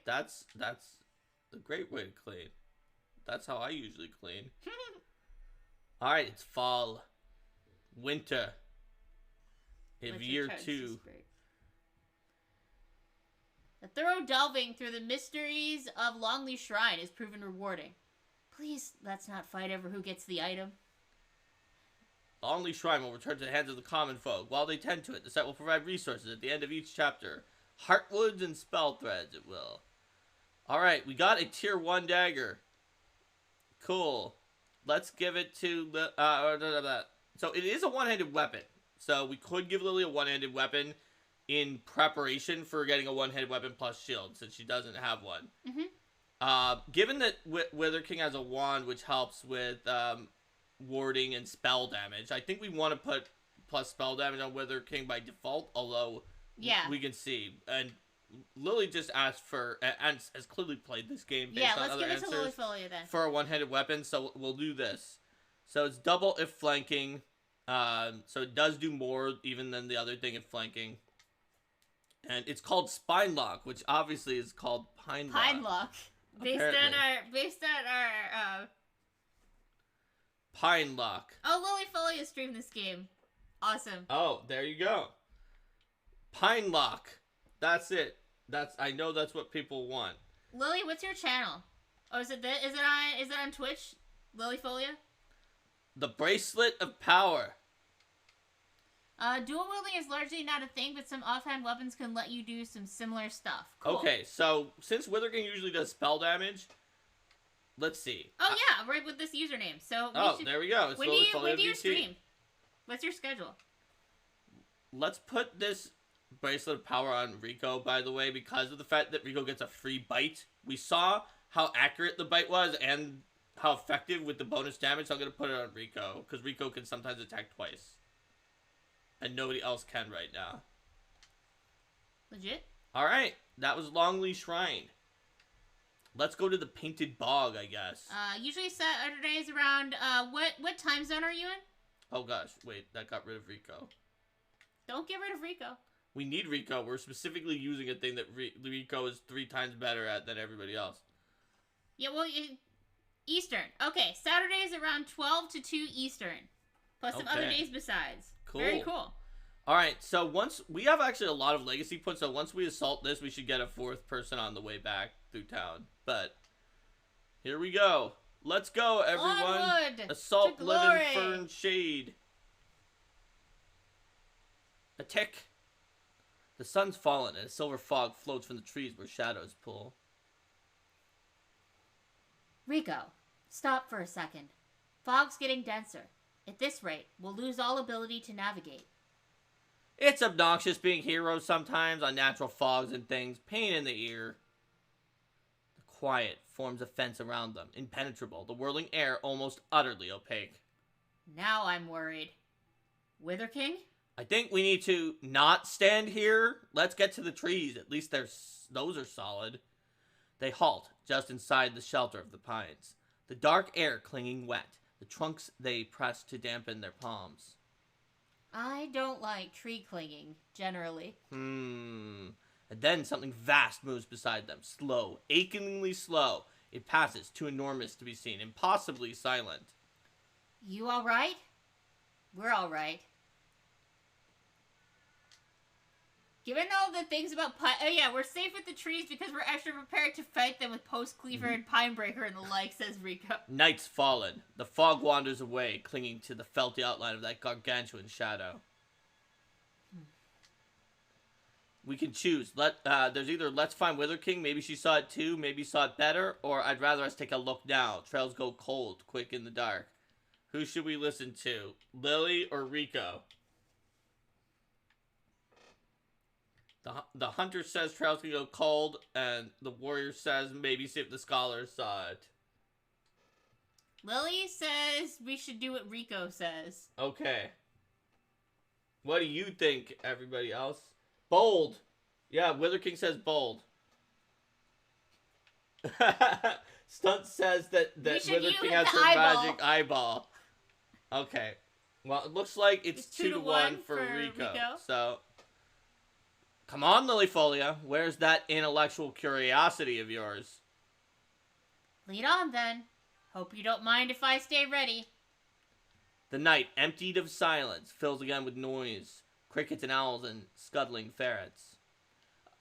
That's a great way to clean. That's how I usually clean. Alright, it's fall. Winter. Of year 2. A thorough delving through the mysteries of Longley Shrine is proven rewarding. Please, let's not fight over who gets the item. Longley Shrine will return to the hands of the common folk. While they tend to it, the set will provide resources at the end of each chapter. Heartwoods and spell threads, it will. Alright, we got a tier 1 dagger. Cool. Let's give it to the... So it is a one-handed weapon. So we could give Lily a one-handed weapon in preparation for getting a one-handed weapon plus shield, since she doesn't have one. Mm-hmm. Given that Wither King has a wand, which helps with warding and spell damage, I think we want to put plus spell damage on Wither King by default, although we can see. And Lily just asked for, and has clearly played this game based on other answers, Lily then. for a one-handed weapon, so we'll do this. So it's double if flanking. So it does do more even than the other thing if flanking. And it's called Spine Lock, which obviously is called Pine Lock. Pine Lock. Based on our Pine Lock. Oh, Lilyfolia streamed this game. Awesome. Oh, there you go. Pine Lock. That's it. I know that's what people want. Lily, what's your channel? Oh, is it on Twitch? Lilyfolia? The Bracelet of Power. Dual wielding is largely not a thing, but some offhand weapons can let you do some similar stuff. Cool. Okay, so since Wither King usually does spell damage, let's see. Oh yeah, right with this username. So there we go. It's when do you stream? What's your schedule? Let's put this Bracelet of Power on Rico, by the way, because of the fact that Rico gets a free bite. We saw how accurate the bite was and how effective with the bonus damage, so I'm going to put it on Rico, because Rico can sometimes attack twice. And nobody else can right now. Legit? Alright, that was Longley Shrine. Let's go to the Painted Bog, I guess. Usually Saturdays around, what time zone are you in? Oh gosh, wait, that got rid of Rico. Don't get rid of Rico. We need Rico. We're specifically using a thing that Rico is 3 times better at than everybody else. Yeah, well, Eastern. Okay, Saturdays around 12 to 2 Eastern. Plus some other days besides. Cool. Very cool. Alright, so once... We have actually a lot of legacy points, so once we assault this, we should get a 4th person on the way back through town. But, here we go. Let's go, everyone. Onward Assault to Living Fern Shade. A tick. The sun's fallen, and a silver fog floats from the trees where shadows pull. Rico, stop for a second. Fog's getting denser. At this rate, we'll lose all ability to navigate. It's obnoxious being heroes sometimes, unnatural fogs and things, pain in the ear. The quiet forms a fence around them, impenetrable, the whirling air almost utterly opaque. Now I'm worried. Wither King? I think we need to not stand here. Let's get to the trees. At least those are solid. They halt just inside the shelter of the pines. The dark air clinging wet. The trunks they press to dampen their palms. I don't like tree clinging, generally. And then something vast moves beside them. Slow, achingly slow. It passes, too enormous to be seen, impossibly silent. You alright? We're alright. Given all the things about we're safe with the trees because we're extra prepared to fight them with Post Cleaver and Pinebreaker and the like, says Rico. Night's fallen. The fog wanders away, clinging to the felty outline of that gargantuan shadow. We can choose. There's either Let's Find Wither King, maybe she saw it too, maybe saw it better, or I'd rather us take a look now. Trails go cold, quick in the dark. Who should we listen to? Lily or Rico? The hunter says trails can go cold, and the warrior says maybe see if the scholars saw it. Lily says we should do what Rico says. Okay. What do you think, everybody else? Bold. Yeah, Wither King says bold. Stunt says that Wither King has her magic eyeball. Okay. Well, it looks like it's 2 to 1 for Rico. So... Come on, Lilyfolia. Where's that intellectual curiosity of yours? Lead on, then. Hope you don't mind if I stay ready. The night, emptied of silence, fills again with noise. Crickets and owls and scuttling ferrets.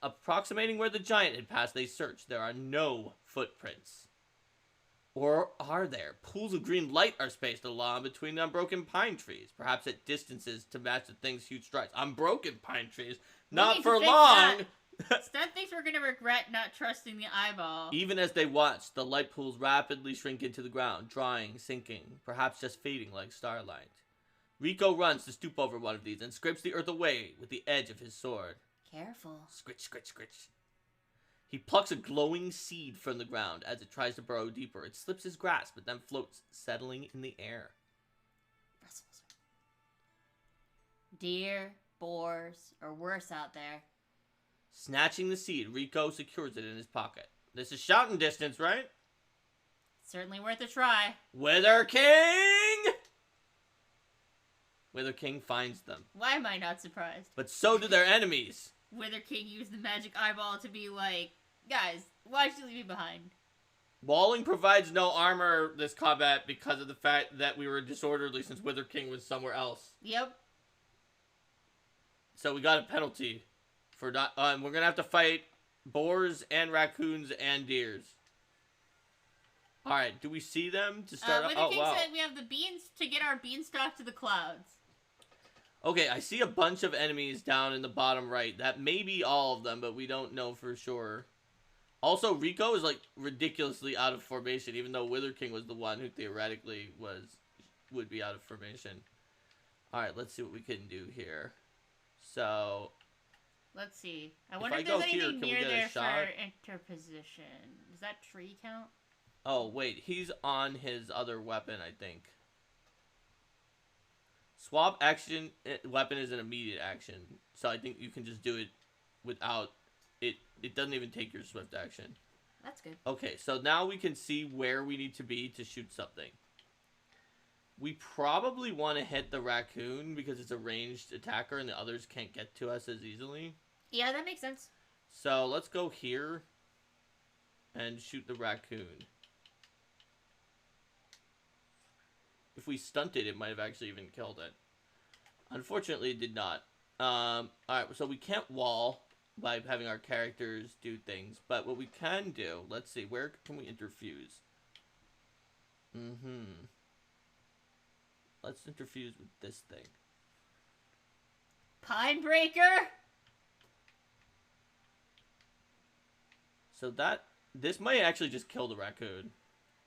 Approximating where the giant had passed, they search. There are no footprints. Or are there? Pools of green light are spaced along between unbroken pine trees, perhaps at distances to match the thing's huge strides. Unbroken pine trees? Not for long! Stunt thinks we're gonna regret not trusting the eyeball. Even as they watch, the light pools rapidly shrink into the ground, drying, sinking, perhaps just fading like starlight. Rico runs to stoop over one of these and scrapes the earth away with the edge of his sword. Careful. Scritch, scritch, scritch. He plucks a glowing seed from the ground. As it tries to burrow deeper, it slips his grasp, but then floats, settling in the air. Rustles. Deer, boars, or worse out there. Snatching the seed, Rico secures it in his pocket. This is shouting distance, right? Certainly worth a try. Wither King! Wither King finds them. Why am I not surprised? But so do their enemies. Wither King used the magic eyeball to be like, guys, why should you leave me behind? Walling provides no armor this combat because of the fact that we were disorderly since Wither King was somewhere else. Yep. So we got a penalty for not. We're gonna have to fight boars and raccoons and deers. All right, do we see them to start? Wither King said we have the beans to get our beanstalk to the clouds. Okay, I see a bunch of enemies down in the bottom right. That may be all of them, but we don't know for sure. Also, Rico is like ridiculously out of formation, even though Wither King was the one who theoretically would be out of formation. All right, let's see what we can do here. So, let's see. I wonder if there's anything near there for interposition. Does that tree count? Oh, wait. He's on his other weapon, I think. Swap action weapon is an immediate action. So I think you can just do it without it. It doesn't even take your swift action. That's good. Okay, so now we can see where we need to be to shoot something. We probably want to hit the raccoon because it's a ranged attacker and the others can't get to us as easily. Yeah, that makes sense. So let's go here and shoot the raccoon. If we stunted, it might have actually even killed it. Unfortunately, it did not. Alright, so we can't wall by having our characters do things. But what we can do, let's see, where can we interfuse? Let's interfuse with this thing. Pine Breaker? So this might actually just kill the raccoon.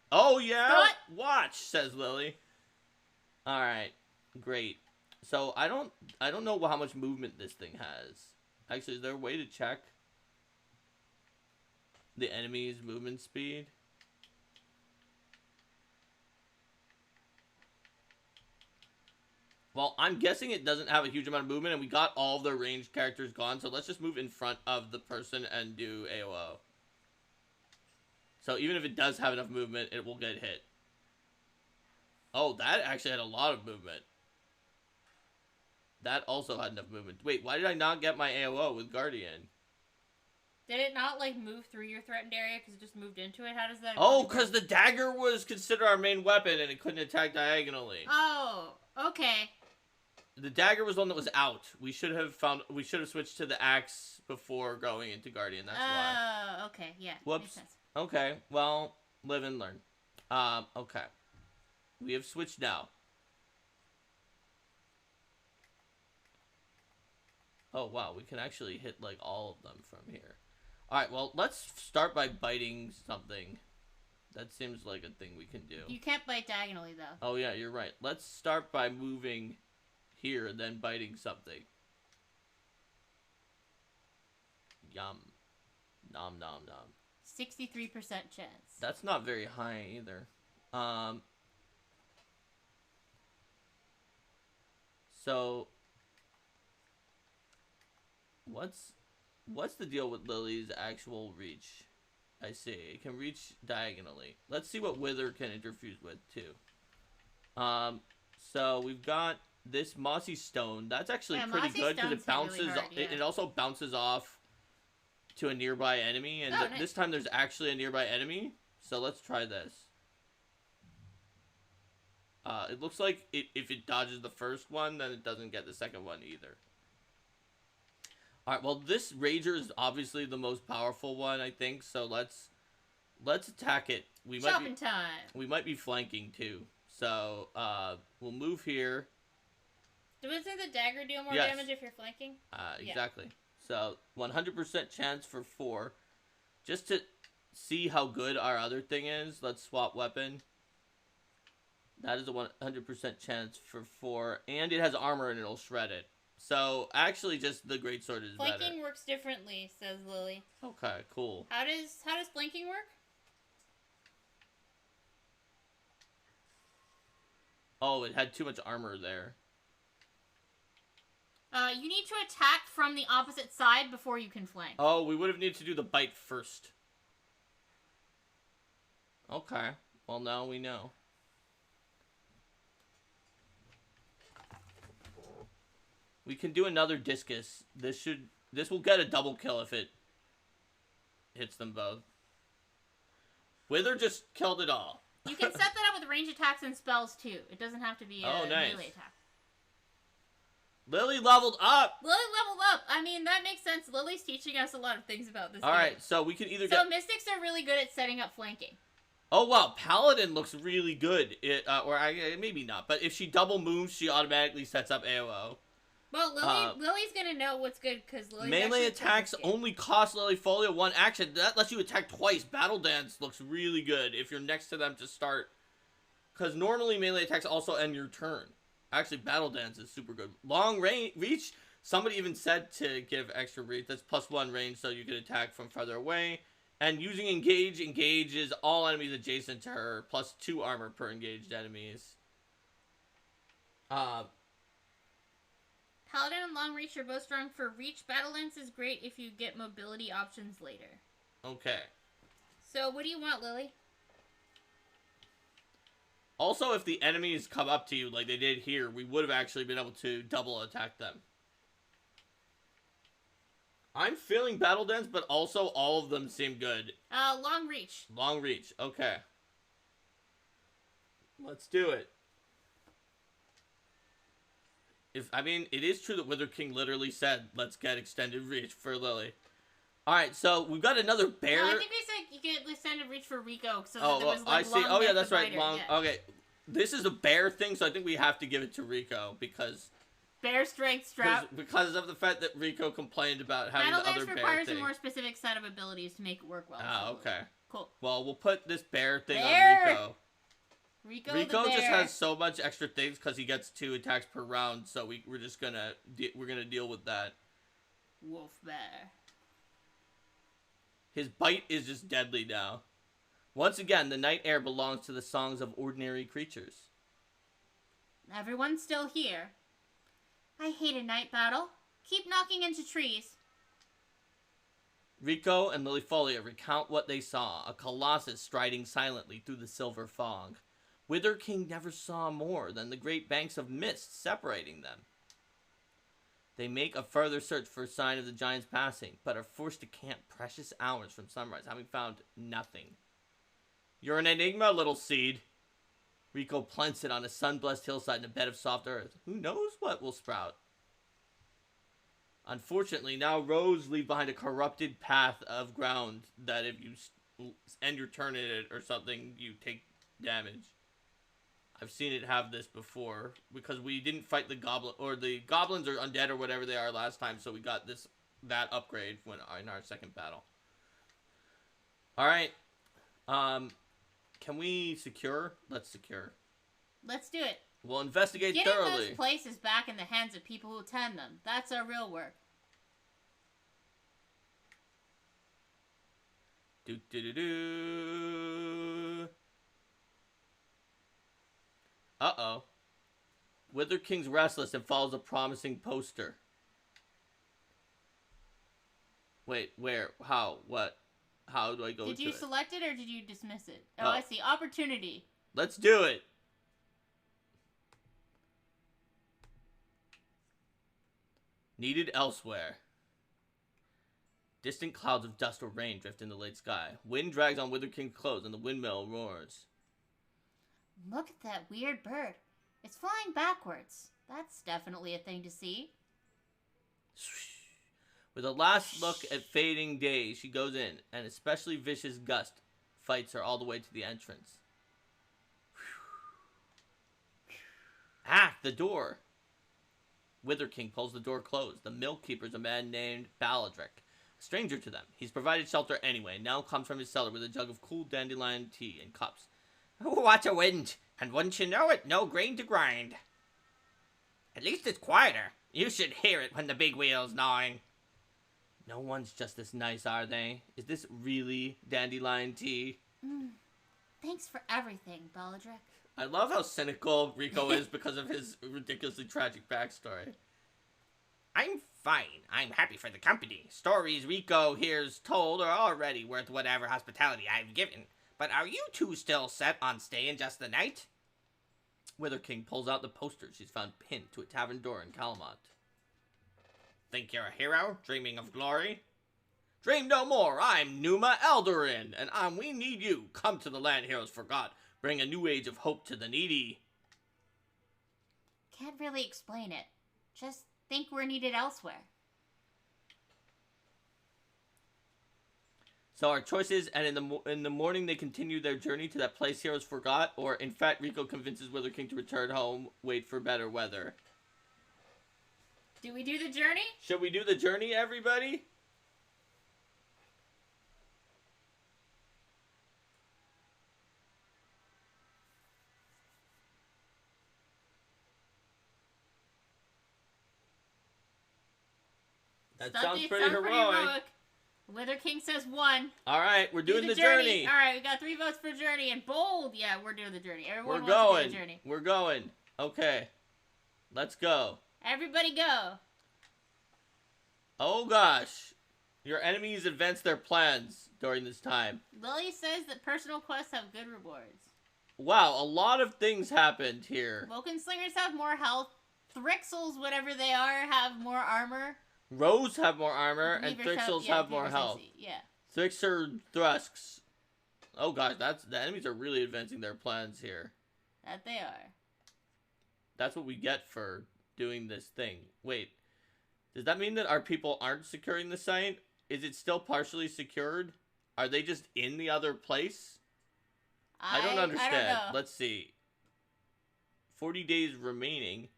Oh, yeah? What? Watch, says Lily. Alright, great. So, I don't know how much movement this thing has. Actually, is there a way to check the enemy's movement speed? Well, I'm guessing it doesn't have a huge amount of movement, and we got all of the ranged characters gone, so let's just move in front of the person and do AOO. So even if it does have enough movement, it will get hit. Oh, that actually had a lot of movement. That also had enough movement. Wait, why did I not get my AOO with Guardian? Did it not, like, move through your threatened area because it just moved into it? How does that... Oh, because the dagger was considered our main weapon and it couldn't attack diagonally. Oh, okay. The dagger was one that was out. We should have switched to the axe before going into Guardian. That's why. Oh, okay. Yeah. Whoops. Makes sense. Okay. Well, live and learn. Okay. We have switched now. Oh, wow. We can actually hit, like, all of them from here. Alright, well, let's start by biting something. That seems like a thing we can do. You can't bite diagonally, though. Oh, yeah, you're right. Let's start by moving here and then biting something. Yum. Nom, nom, nom. 63% chance. That's not very high, either. So... What's the deal with Lily's actual reach? I see. It can reach diagonally. Let's see what Wither can interfuse with, too. So we've got this Mossy Stone. That's actually pretty good because it bounces. Really hard, yeah. It also bounces off to a nearby enemy, and nice. This time there's actually a nearby enemy. So let's try this. It looks like if it dodges the first one, then it doesn't get the second one either. Alright, well, this Rager is obviously the most powerful one, I think, so let's attack it. Shopping time! We might be flanking, too. So, we'll move here. Doesn't the dagger deal more damage if you're flanking? Exactly. So, 100% chance for 4. Just to see how good our other thing is, let's swap weapon. That is a 100% chance for 4. And it has armor and it'll shred it. So, actually, just the greatsword is better. Flanking works differently, says Lily. Okay, cool. How does flanking work? Oh, it had too much armor there. You need to attack from the opposite side before you can flank. Oh, we would have needed to do the bite first. Okay. Well, now we know. We can do another discus. This will get a double kill if it hits them both. Wither just killed it all. You can set that up with range attacks and spells too. It doesn't have to be a melee attack. Lily leveled up! Lily leveled up! I mean, that makes sense. Lily's teaching us a lot of things about this game. Alright, so we can either So Mystics are really good at setting up flanking. Oh, wow. Paladin looks really good. Maybe not. But if she double moves, she automatically sets up AoE. Well, Lily's gonna know what's good because Lily's melee attacks only cost Lily Folio 1 action. That lets you attack twice. Battle Dance looks really good if you're next to them to start. Because normally melee attacks also end your turn. Actually, Battle Dance is super good. Long reach. Somebody even said to give extra reach. That's +1 range, so you can attack from farther away. And using Engage engages all enemies adjacent to her, +2 armor per engaged enemies. Paladin and Long Reach are both strong for reach. Battle Lance is great if you get mobility options later. Okay. So, what do you want, Lily? Also, if the enemies come up to you like they did here, we would have actually been able to double attack them. I'm feeling Battle Dance, but also all of them seem good. Long Reach. Long Reach, okay. Let's do it. It is true that Wither King literally said, let's get extended reach for Lily. Alright, so we've got another bear. No, I think they said you get extended reach for Rico. So oh, there was, I see. Oh, yeah, that's right. Yeah. Okay, this is a bear thing, so I think we have to give it to Rico because... Bear strength strap. Because of the fact that Rico complained about having Battle the other Dance bear requires thing. a more specific set of abilities to make it work well. Ah, okay. Cool. Well, we'll put this bear thing on Rico. Rico just has so much extra things because he gets 2 attacks per round, so we're just gonna deal with that. Wolf bear. His bite is just deadly now. Once again, the night air belongs to the songs of ordinary creatures. Everyone's still here. I hate a night battle. Keep knocking into trees. Rico and Lilyfolia recount what they saw, a colossus striding silently through the silver fog. Wither King never saw more than the great banks of mist separating them. They make a further search for a sign of the giant's passing, but are forced to camp precious hours from sunrise, having found nothing. You're an enigma, little seed. Rico plants it on a sun-blessed hillside in a bed of soft earth. Who knows what will sprout? Unfortunately, now roads leave behind a corrupted path of ground that if you end your turn in it or something, you take damage. I've seen it have this before because we didn't fight the goblin, or the goblins or undead or whatever they are last time, so we got that upgrade in our second battle. All right. Can we secure? Let's secure. Let's do it. We'll investigate Getting thoroughly. those places back in the hands of people who tend them. That's our real work. Uh-oh. Wither King's restless and follows a promising poster. Wait, where? How? What? How do I go to it? Did you select it or did you dismiss it? Oh, I see. Opportunity. Let's do it. Needed elsewhere. Distant clouds of dust or rain drift in the late sky. Wind drags on Wither King's clothes and the windmill roars. Look at that weird bird. It's flying backwards. That's definitely a thing to see. With a last look at fading day, she goes in. An especially vicious gust fights her all the way to the entrance. Ah, the door. Wither King pulls the door closed. The milk keeper's a man named Baladric. A stranger to them. He's provided shelter anyway. Now comes from his cellar with a jug of cool dandelion tea and cups. What a wind! And wouldn't you know it, no grain to grind. At least it's quieter. You should hear it when the big wheel's gnawing. No one's just this nice, are they? Is this really dandelion tea? Thanks for everything, Baladric. I love how cynical Rico is because of his ridiculously tragic backstory. I'm fine. I'm happy for the company. Stories Rico here's told are already worth whatever hospitality I've given. But are you two still set on staying just the night? Wither King pulls out the poster she's found pinned to a tavern door in Calamont. Think you're a hero, dreaming of glory? Dream no more. I'm Numa Eldarin, and we need you. Come to the land heroes forgot. Bring a new age of hope to the needy. Can't really explain it. Just think we're needed elsewhere. So our choices, and in the morning they continue their journey to that place heroes forgot, or in fact Rico convinces Wither King to return home, wait for better weather. Do we do the journey? Should we do the journey, everybody? That sounds pretty heroic. Wither King says 1. Alright, we're doing the journey. Alright, we got 3 votes for journey, and bold. Yeah, we're doing the journey. Everyone wants to do the journey. We're going. Okay. Let's go. Everybody go. Oh gosh. Your enemies advance their plans during this time. Lily says that personal quests have good rewards. Wow, a lot of things happened here. Vulcan Slingers have more health. Thrixels, whatever they are, have more armor. Rose have more armor, and Thrixels have more health. Yeah. Thrixer Thrusks. Oh gosh, the enemies are really advancing their plans here. That they are. That's what we get for doing this thing. Wait, does that mean that our people aren't securing the site? Is it still partially secured? Are they just in the other place? I don't understand. I don't know. Let's see. 40 days remaining.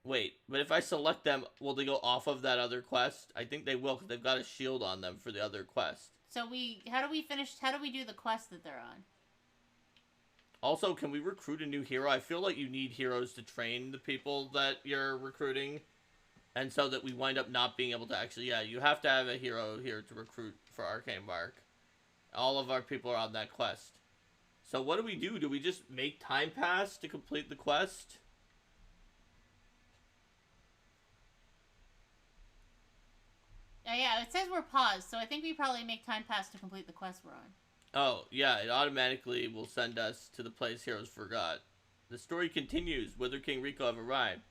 Wait, but if I select them, will they go off of that other quest? I think they will, because they've got a shield on them for the other quest. So how do we do the quest that they're on? Also, can we recruit a new hero? I feel like you need heroes to train the people that you're recruiting. And so that we wind up not being able to actually, yeah, you have to have a hero here to recruit for Arcane Mark. All of our people are on that quest. So what do? Do we just make time pass to complete the quest? Yeah, it says we're paused, so I think we probably make time pass to complete the quest we're on. Oh, yeah, it automatically will send us to the place heroes forgot. The story continues. Wither King Rico have arrived.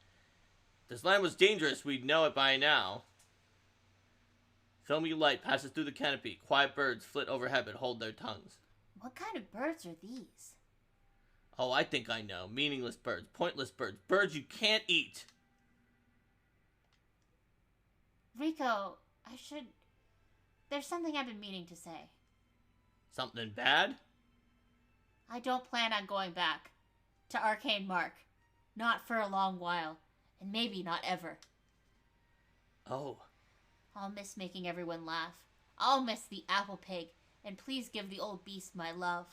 This land was dangerous, we'd know it by now. Filmy light passes through the canopy. Quiet birds flit overhead but hold their tongues. What kind of birds are these? Oh, I think I know. Meaningless birds, pointless birds, birds you can't eat. Rico, there's something I've been meaning to say. Something bad? I don't plan on going back to Arcane Mark. Not for a long while, and maybe not ever. Oh. I'll miss making everyone laugh. I'll miss the apple pig, and please give the old beast my love.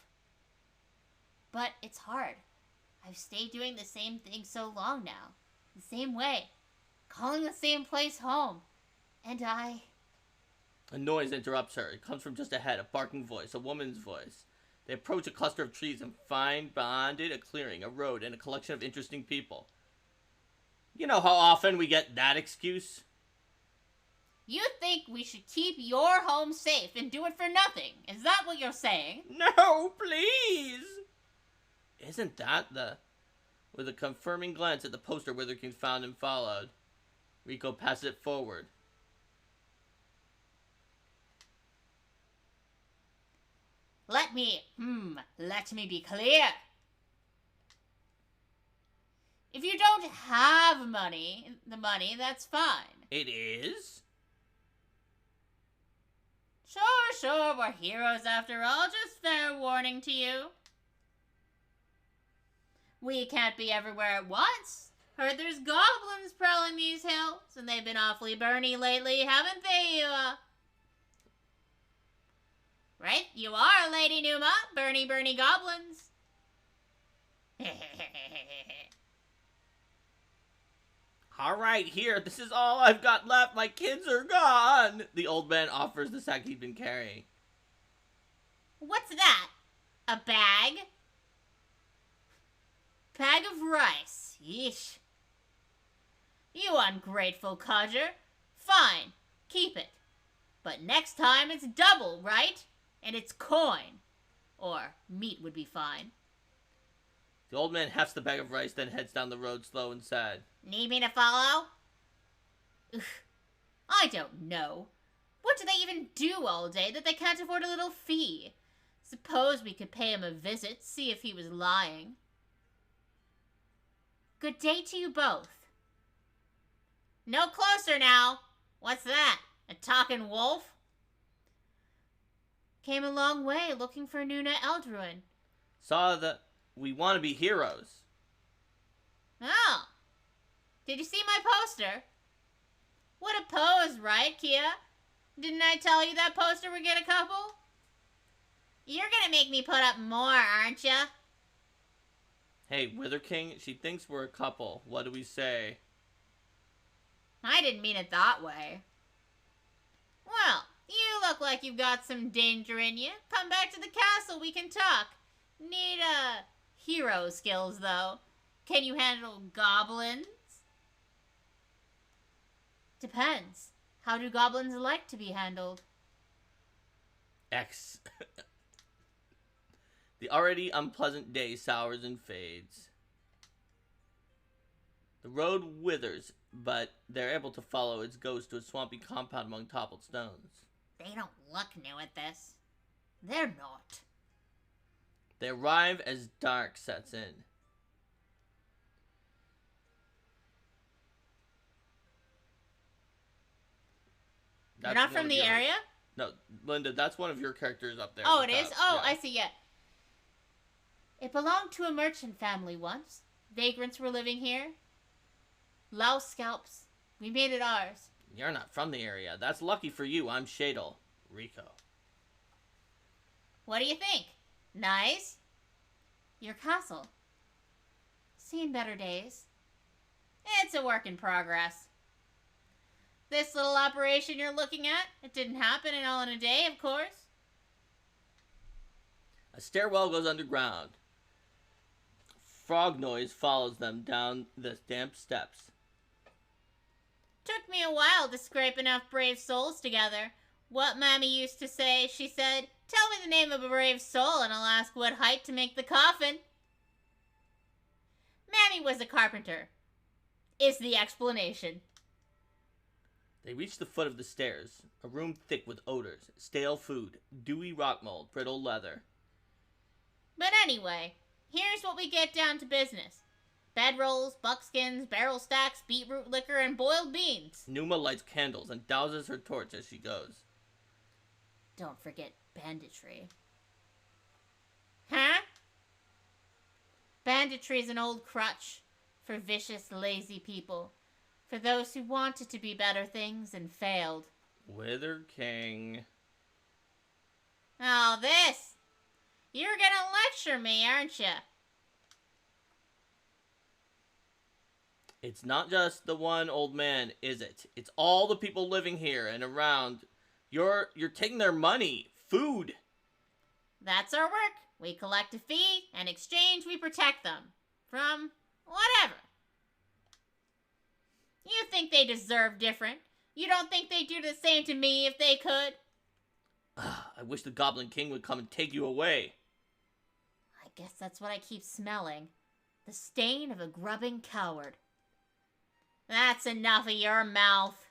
But it's hard. I've stayed doing the same thing so long now. The same way. Calling the same place home. And I... A noise interrupts her. It comes from just ahead, a barking voice, a woman's voice. They approach a cluster of trees and find beyond it a clearing, a road, and a collection of interesting people. You know how often we get that excuse? You think we should keep your home safe and do it for nothing? Is that what you're saying? No, please! Isn't that With a confirming glance at the poster Wither King found and followed, Rico passes it forward. Let me be clear. If you don't have the money, that's fine. It is? Sure, we're heroes after all, just fair warning to you. We can't be everywhere at once. Heard there's goblins prowling these hills, and they've been awfully burny lately, haven't they, Right, you are, Lady Numa. Burny goblins. Alright, here. This is all I've got left. My kids are gone. The old man offers the sack he'd been carrying. What's that? A bag? Bag of rice. Yeesh. You ungrateful codger. Fine, keep it. But next time it's double, right? And it's coin. Or meat would be fine. The old man hefts the bag of rice, then heads down the road slow and sad. Need me to follow? Ugh, I don't know. What do they even do all day that they can't afford a little fee? Suppose we could pay him a visit, see if he was lying. Good day to you both. No closer now. What's that? A talking wolf? Came a long way looking for Nuna Eldruin. Saw that we want to be heroes. Oh. Did you see my poster? What a pose, right, Kia? Didn't I tell you that poster would get a couple? You're gonna make me put up more, aren't ya? Hey, Wither King, she thinks we're a couple. What do we say? I didn't mean it that way. Well, you look like you've got some danger in you. Come back to the castle, we can talk. Need, hero skills, though. Can you handle goblins? Depends. How do goblins like to be handled? X. The already unpleasant day sours and fades. The road withers, but they're able to follow its ghost to a swampy compound among toppled stones. They don't look new at this. They're not. They arrive as dark sets in. You're not from the area? No, Linda, that's one of your characters up there. Oh, it is? Oh, yeah. I see, yeah. It belonged to a merchant family once. Vagrants were living here. Louse scalps. We made it ours. You're not from the area. That's lucky for you. I'm Shadel. Rico. What do you think? Nice? Your castle. Seen better days. It's a work in progress. This little operation you're looking at, it didn't happen all in a day, of course. A stairwell goes underground. Frog noise follows them down the damp steps. Took me a while to scrape enough brave souls together. What Mammy used to say, she said, tell me the name of a brave soul and I'll ask what height to make the coffin. Mammy was a carpenter. Is the explanation. They reach the foot of the stairs, a room thick with odors, stale food, dewy rock mold, brittle leather. But anyway, here's what we get down to business. Bedrolls, buckskins, barrel stacks, beetroot liquor, and boiled beans. Numa lights candles and douses her torch as she goes. Don't forget banditry. Huh? Banditry's an old crutch for vicious, lazy people. For those who wanted to be better things and failed. Wither King. Oh, this. You're gonna lecture me, aren't you? It's not just the one old man, is it? It's all the people living here and around. You're taking their money. Food. That's our work. We collect a fee, and in exchange we protect them. From whatever. You think they deserve different? You don't think they'd do the same to me if they could? I wish the Goblin King would come and take you away. I guess that's what I keep smelling. The stain of a grubbing coward. That's enough of your mouth.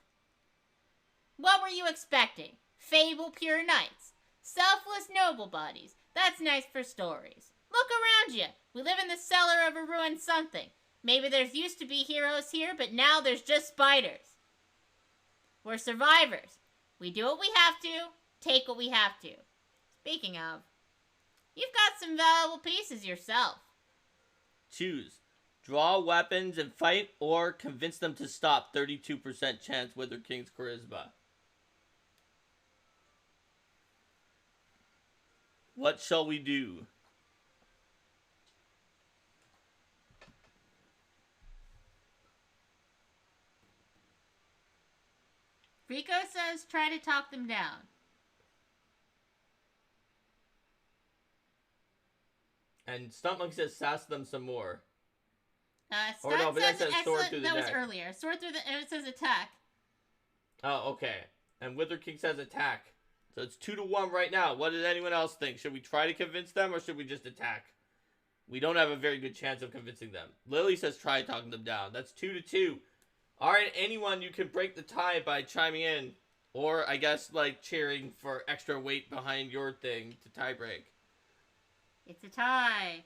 What were you expecting? Fable pure knights. Selfless noble bodies. That's nice for stories. Look around you. We live in the cellar of a ruined something. Maybe there's used to be heroes here, but now there's just spiders. We're survivors. We do what we have to, take what we have to. Speaking of, you've got some valuable pieces yourself. Choose. Draw weapons and fight, or convince them to stop. 32% chance Wither King's charisma. What shall we do? Rico says try to talk them down. And Stuntmonkey says sass them some more. Or no, but that says sword through the neck. That was earlier. Sword through the... It says attack. Oh, okay. And Wither King says attack. So it's 2-1 right now. What did anyone else think? Should we try to convince them, or should we just attack? We don't have a very good chance of convincing them. Lily says try talking them down. That's 2-2. All right, anyone, you can break the tie by chiming in. Or, I guess, like, cheering for extra weight behind your thing to tie break. It's a tie.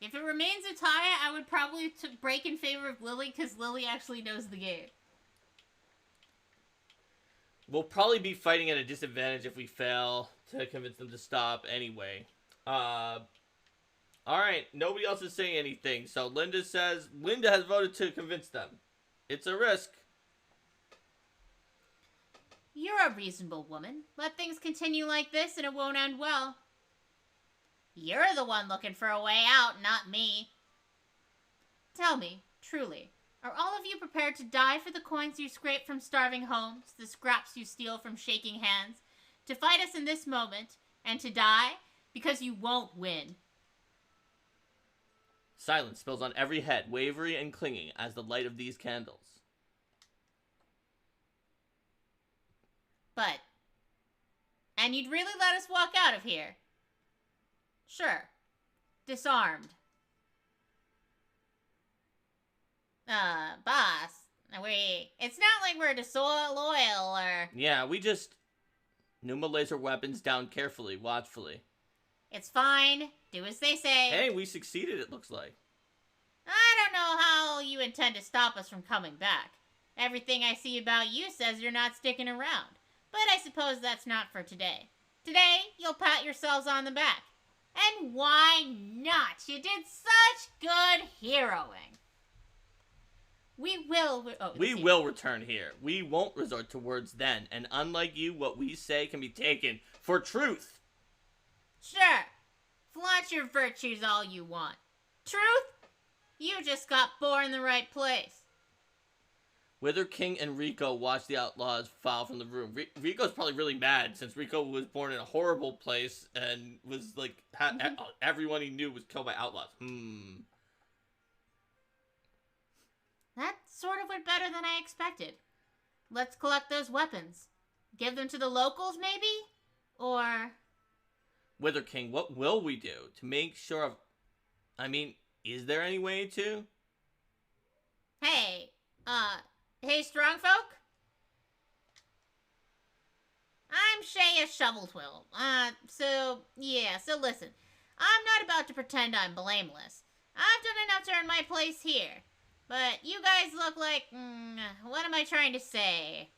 If it remains a tie, I would probably break in favor of Lily, because Lily actually knows the game. We'll probably be fighting at a disadvantage if we fail to convince them to stop anyway. Alright, nobody else is saying anything, so Linda says Linda has voted to convince them. It's a risk. You're a reasonable woman. Let things continue like this and it won't end well. You're the one looking for a way out, not me. Tell me, truly, are all of you prepared to die for the coins you scrape from starving homes, the scraps you steal from shaking hands, to fight us in this moment, and to die because you won't win? Silence spills on every head, wavery and clinging as the light of these candles. But, and you'd really let us walk out of here? Sure. Disarmed. Boss, it's not like we're disloyal or... Yeah, we just... Numa lays her weapons down carefully, watchfully. It's fine. Do as they say. Hey, we succeeded, it looks like. I don't know how you intend to stop us from coming back. Everything I see about you says you're not sticking around. But I suppose that's not for today. Today, you'll pat yourselves on the back. And why not? You did such good heroing. We will return here. We won't resort to words then. And unlike you, what we say can be taken for truth. Sure. Flaunt your virtues all you want. Truth? You just got born in the right place. Wither King and Rico watch the outlaws file from the room. Rico's probably really mad since Rico was born in a horrible place and was like, everyone he knew was killed by outlaws. That sort of went better than I expected. Let's collect those weapons. Give them to the locals, maybe? Or... Wither King, what will we do to make sure of... I mean, is there any way to? Hey, strong folk? I'm Shea Shoveltwill. So listen. I'm not about to pretend I'm blameless. I've done enough to earn my place here. But you guys look like, what am I trying to say?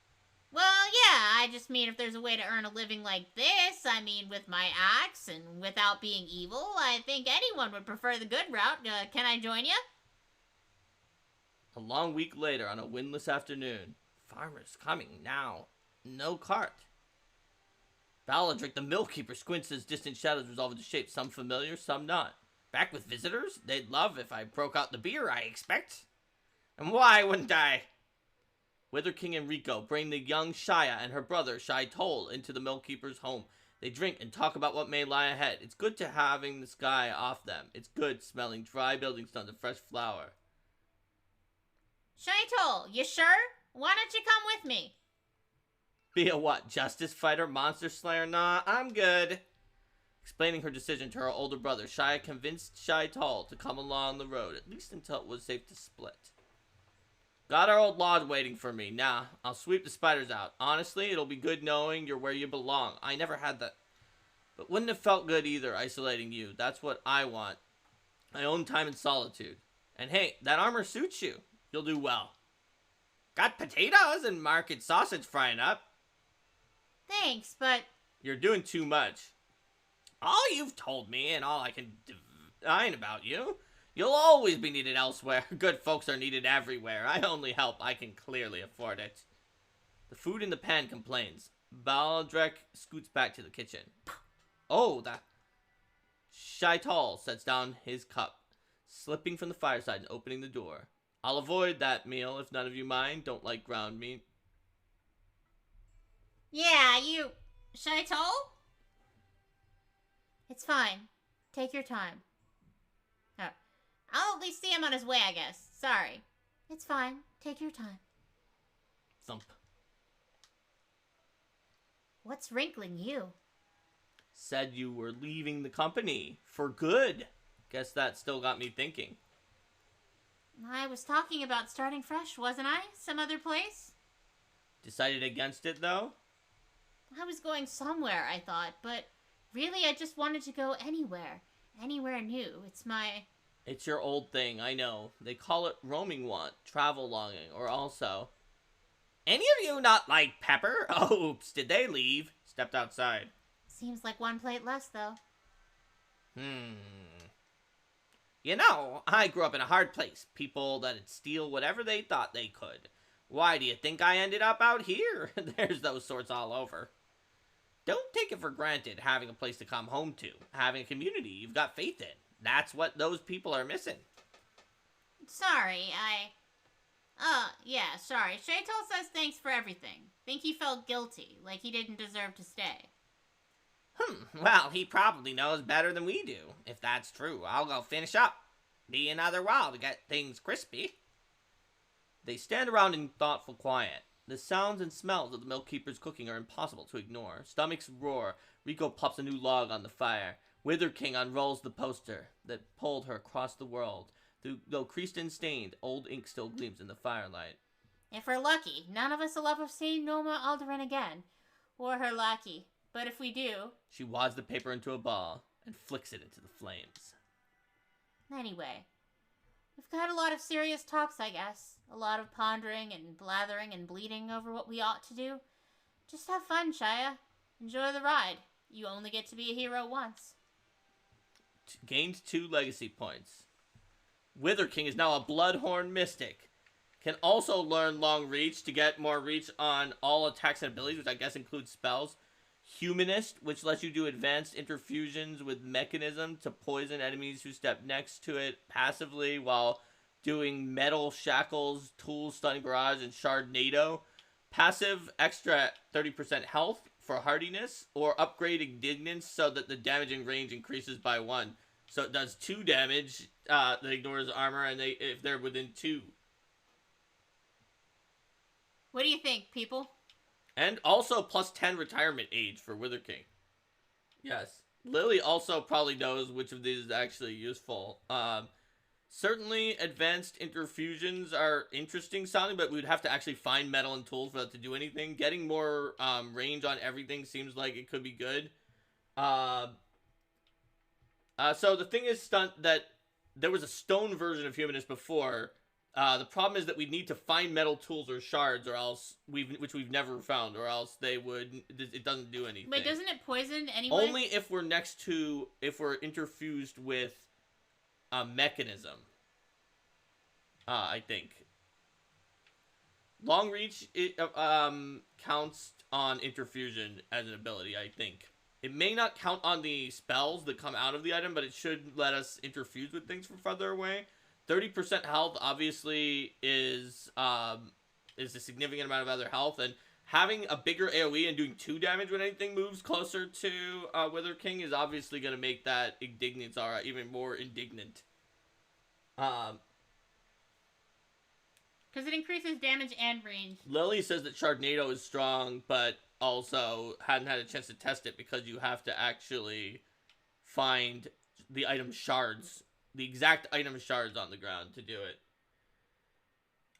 Well, yeah, I just mean if there's a way to earn a living like this, I mean with my axe and without being evil, I think anyone would prefer the good route. Can I join you? A long week later on a windless afternoon. Farmer's coming now. No cart. Baladric the Millkeeper squints as distant shadows resolve into shapes, some familiar, some not. Back with visitors? They'd love if I broke out the beer, I expect. And why wouldn't I? Wither King and Rico bring the young Shia and her brother, Shai Toll, into the Millkeeper's home. They drink and talk about what may lie ahead. It's good to having the sky off them. It's good smelling dry building stones and fresh flour. Shai Toll, you sure? Why don't you come with me? Be a what, justice fighter, monster slayer? Nah, I'm good. Explaining her decision to her older brother, Shia convinced Shai Toll to come along the road, at least until it was safe to split. Got our old lodge waiting for me. Nah, I'll sweep the spiders out. Honestly, it'll be good knowing you're where you belong. I never had that. But wouldn't have felt good either, isolating you. That's what I want. My own time in solitude. And hey, that armor suits you. You'll do well. Got potatoes and market sausage frying up. Thanks, but... You're doing too much. All you've told me and all I can divine about you... You'll always be needed elsewhere. Good folks are needed everywhere. I only help. I can clearly afford it. The food in the pan complains. Baldrek scoots back to the kitchen. Oh, that... Shaital sets down his cup, slipping from the fireside and opening the door. I'll avoid that meal if none of you mind. Don't like ground meat. Yeah, you... Shaital? It's fine. Take your time. I'll at least see him on his way, I guess. Sorry. It's fine. Take your time. Thump. What's wrinkling you? Said you were leaving the company. For good. Guess that still got me thinking. I was talking about starting fresh, wasn't I? Some other place? Decided against it, though? I was going somewhere, I thought, but really I just wanted to go anywhere. Anywhere new. It's your old thing, I know. They call it roaming want, travel longing, or also... Any of you not like Pepper? Oops, did they leave? Stepped outside. Seems like one plate less, though. You know, I grew up in a hard place. People that'd steal whatever they thought they could. Why do you think I ended up out here? There's those sorts all over. Don't take it for granted having a place to come home to. Having a community you've got faith in. That's what those people are missing. Sorry, yeah, sorry. Shaytel says thanks for everything. Think he felt guilty, like he didn't deserve to stay. Well, he probably knows better than we do. If that's true, I'll go finish up. Be another while to get things crispy. They stand around in thoughtful quiet. The sounds and smells of the milk keeper's cooking are impossible to ignore. Stomachs roar. Rico pops a new log on the fire. Wither King unrolls the poster that pulled her across the world. Though creased and stained, old ink still gleams in the firelight. If we're lucky, none of us will ever see Noma Alderaan again. Or her lackey. But if we do... She wads the paper into a ball and flicks it into the flames. Anyway, we've got a lot of serious talks, I guess. A lot of pondering and blathering and bleeding over what we ought to do. Just have fun, Shia. Enjoy the ride. You only get to be a hero once. Gained 2 legacy points. Wither King is now a Bloodhorn Mystic. Can also learn Long Reach to get more reach on all attacks and abilities, which I guess includes spells. Humanist, which lets you do advanced interfusions with mechanism to poison enemies who step next to it passively while doing metal shackles, tools, stunning barrage, and shardnado. Passive, extra 30% health for hardiness, or upgrade indignance so that the damaging range increases by 1. So it does 2 damage that ignores armor, and if they're within 2. What do you think, people? And also plus 10 retirement age for Wither King. Yes. Lily also probably knows which of these is actually useful. Certainly advanced interfusions are interesting sounding, but we'd have to actually find metal and tools for that to do anything. Getting more range on everything seems like it could be good. So the thing is that there was a stone version of Humanist before. The problem is that we need to find metal tools or shards, or else which we've never found, or else it doesn't do anything. Wait, doesn't it poison anyway? Only if we're interfused with a mechanism. I think. Long Reach counts on interfusion as an ability, I think. It may not count on the spells that come out of the item, but it should let us interfuse with things from farther away. 30% health obviously is a significant amount of other health, and having a bigger AoE and doing 2 damage when anything moves closer to Wither King is obviously going to make that Indignance aura even more indignant. Because it increases damage and range. Lily says that Shardnado is strong, but also hadn't had a chance to test it because you have to actually find the item shards. The exact item shards on the ground to do it.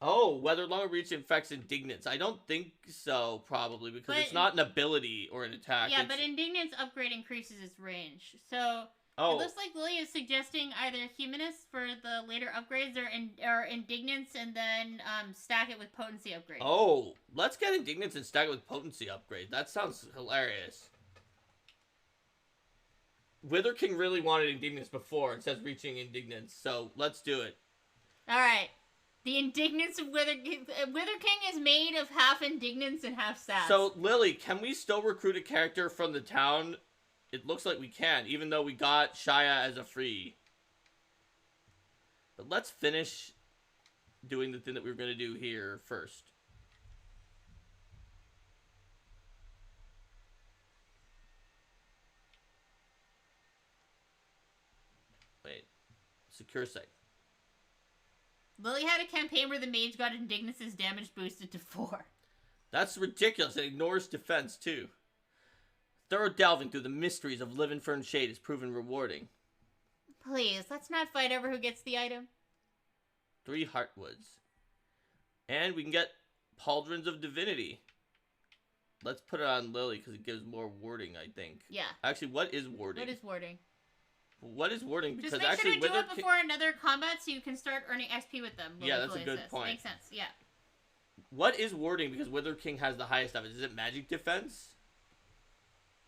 Oh, whether Long Reach infects Indignance. I don't think so, probably, because it's not an ability or an attack. Yeah, but Indignance upgrade increases its range. So, it looks like Lily is suggesting either Humanist for the later upgrades or Indignance and then stack it with Potency upgrade. Oh, let's get Indignance and stack it with Potency upgrade. That sounds hilarious. Wither King really wanted Indignance before. It says reaching Indignance, so let's do it. Alright. The Indignance of Wither King is made of half Indignance and half Sass. So, Lily, can we still recruit a character from the town? It looks like we can, even though we got Shia as a free. But let's finish doing the thing that we were going to do here first. Wait. Secure site. Lily had a campaign where the mage got Indignance's damage boosted to 4. That's ridiculous. It ignores defense, too. Thorough delving through the mysteries of Livenfern Shade has proven rewarding. Please, let's not fight over who gets the item. 3 Heartwoods. And we can get Pauldrons of Divinity. Let's put it on Lily because it gives more warding, I think. Yeah. Actually, what is warding? What is warding? What is warding? Because just make actually, sure to do it before another combat so you can start earning XP with them. Yeah, that's a good point. Makes sense, yeah. What is warding? Because Wither King has the highest of it. Is it magic defense?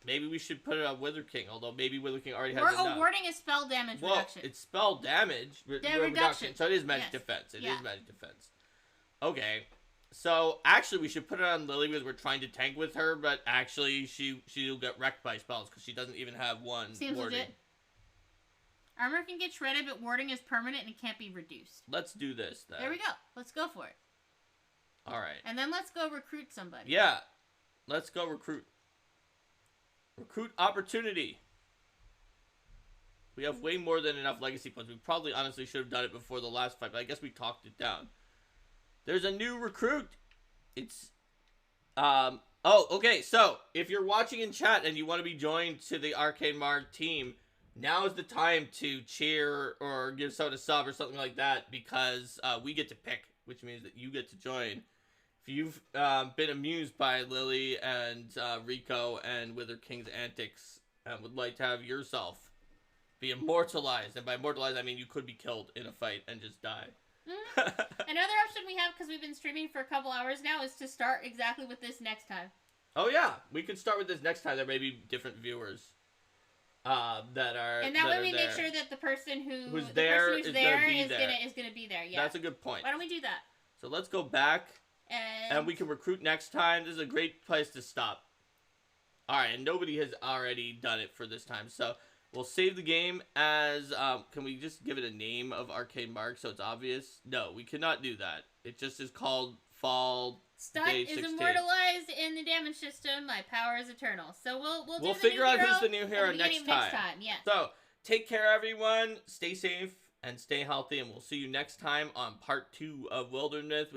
Maybe we should put it on Wither King, although maybe Wither King already has enough. Warding is spell damage reduction. It's spell damage reduction. So it is magic defense. It is magic defense. Okay. So, actually, we should put it on Lily because we're trying to tank with her, but actually, she'll get wrecked by spells because she doesn't even have one Seems warding. Legit. Armor can get shredded, but warding is permanent and it can't be reduced. Let's do this, then. There we go. Let's go for it. Alright. And then let's go recruit somebody. Yeah. Let's go recruit. Recruit opportunity. We have way more than enough legacy points. We probably honestly should have done it before the last fight, but I guess we talked it down. There's a new recruit. It's, oh, okay. So, if you're watching in chat and you want to be joined to the Arcane Mark team, now is the time to cheer or give someone a sub or something like that because we get to pick, which means that you get to join. If you've been amused by Lily and Rico and Wither King's antics and would like to have yourself be immortalized, and by immortalized I mean you could be killed in a fight and just die. Another option we have, because we've been streaming for a couple hours now, is to start exactly with this next time. Oh yeah, we can start with this next time. There may be different viewers that are. And that way we make sure that the person who's is gonna be there. Yeah, that's a good point. Why don't we do that? So let's go back, and we can recruit next time. This is a great place to stop. All right, and nobody has already done it for this time, so. We'll save the game as, can we just give it a name of Arcane Mark so it's obvious? No, we cannot do that. It just is called Fall Day 16. Is immortalized in the damage system. My power is eternal. So we'll figure out who's the new hero next time. Yeah. So, take care everyone, stay safe, and stay healthy, and we'll see you next time on part 2 of Wildermyth, which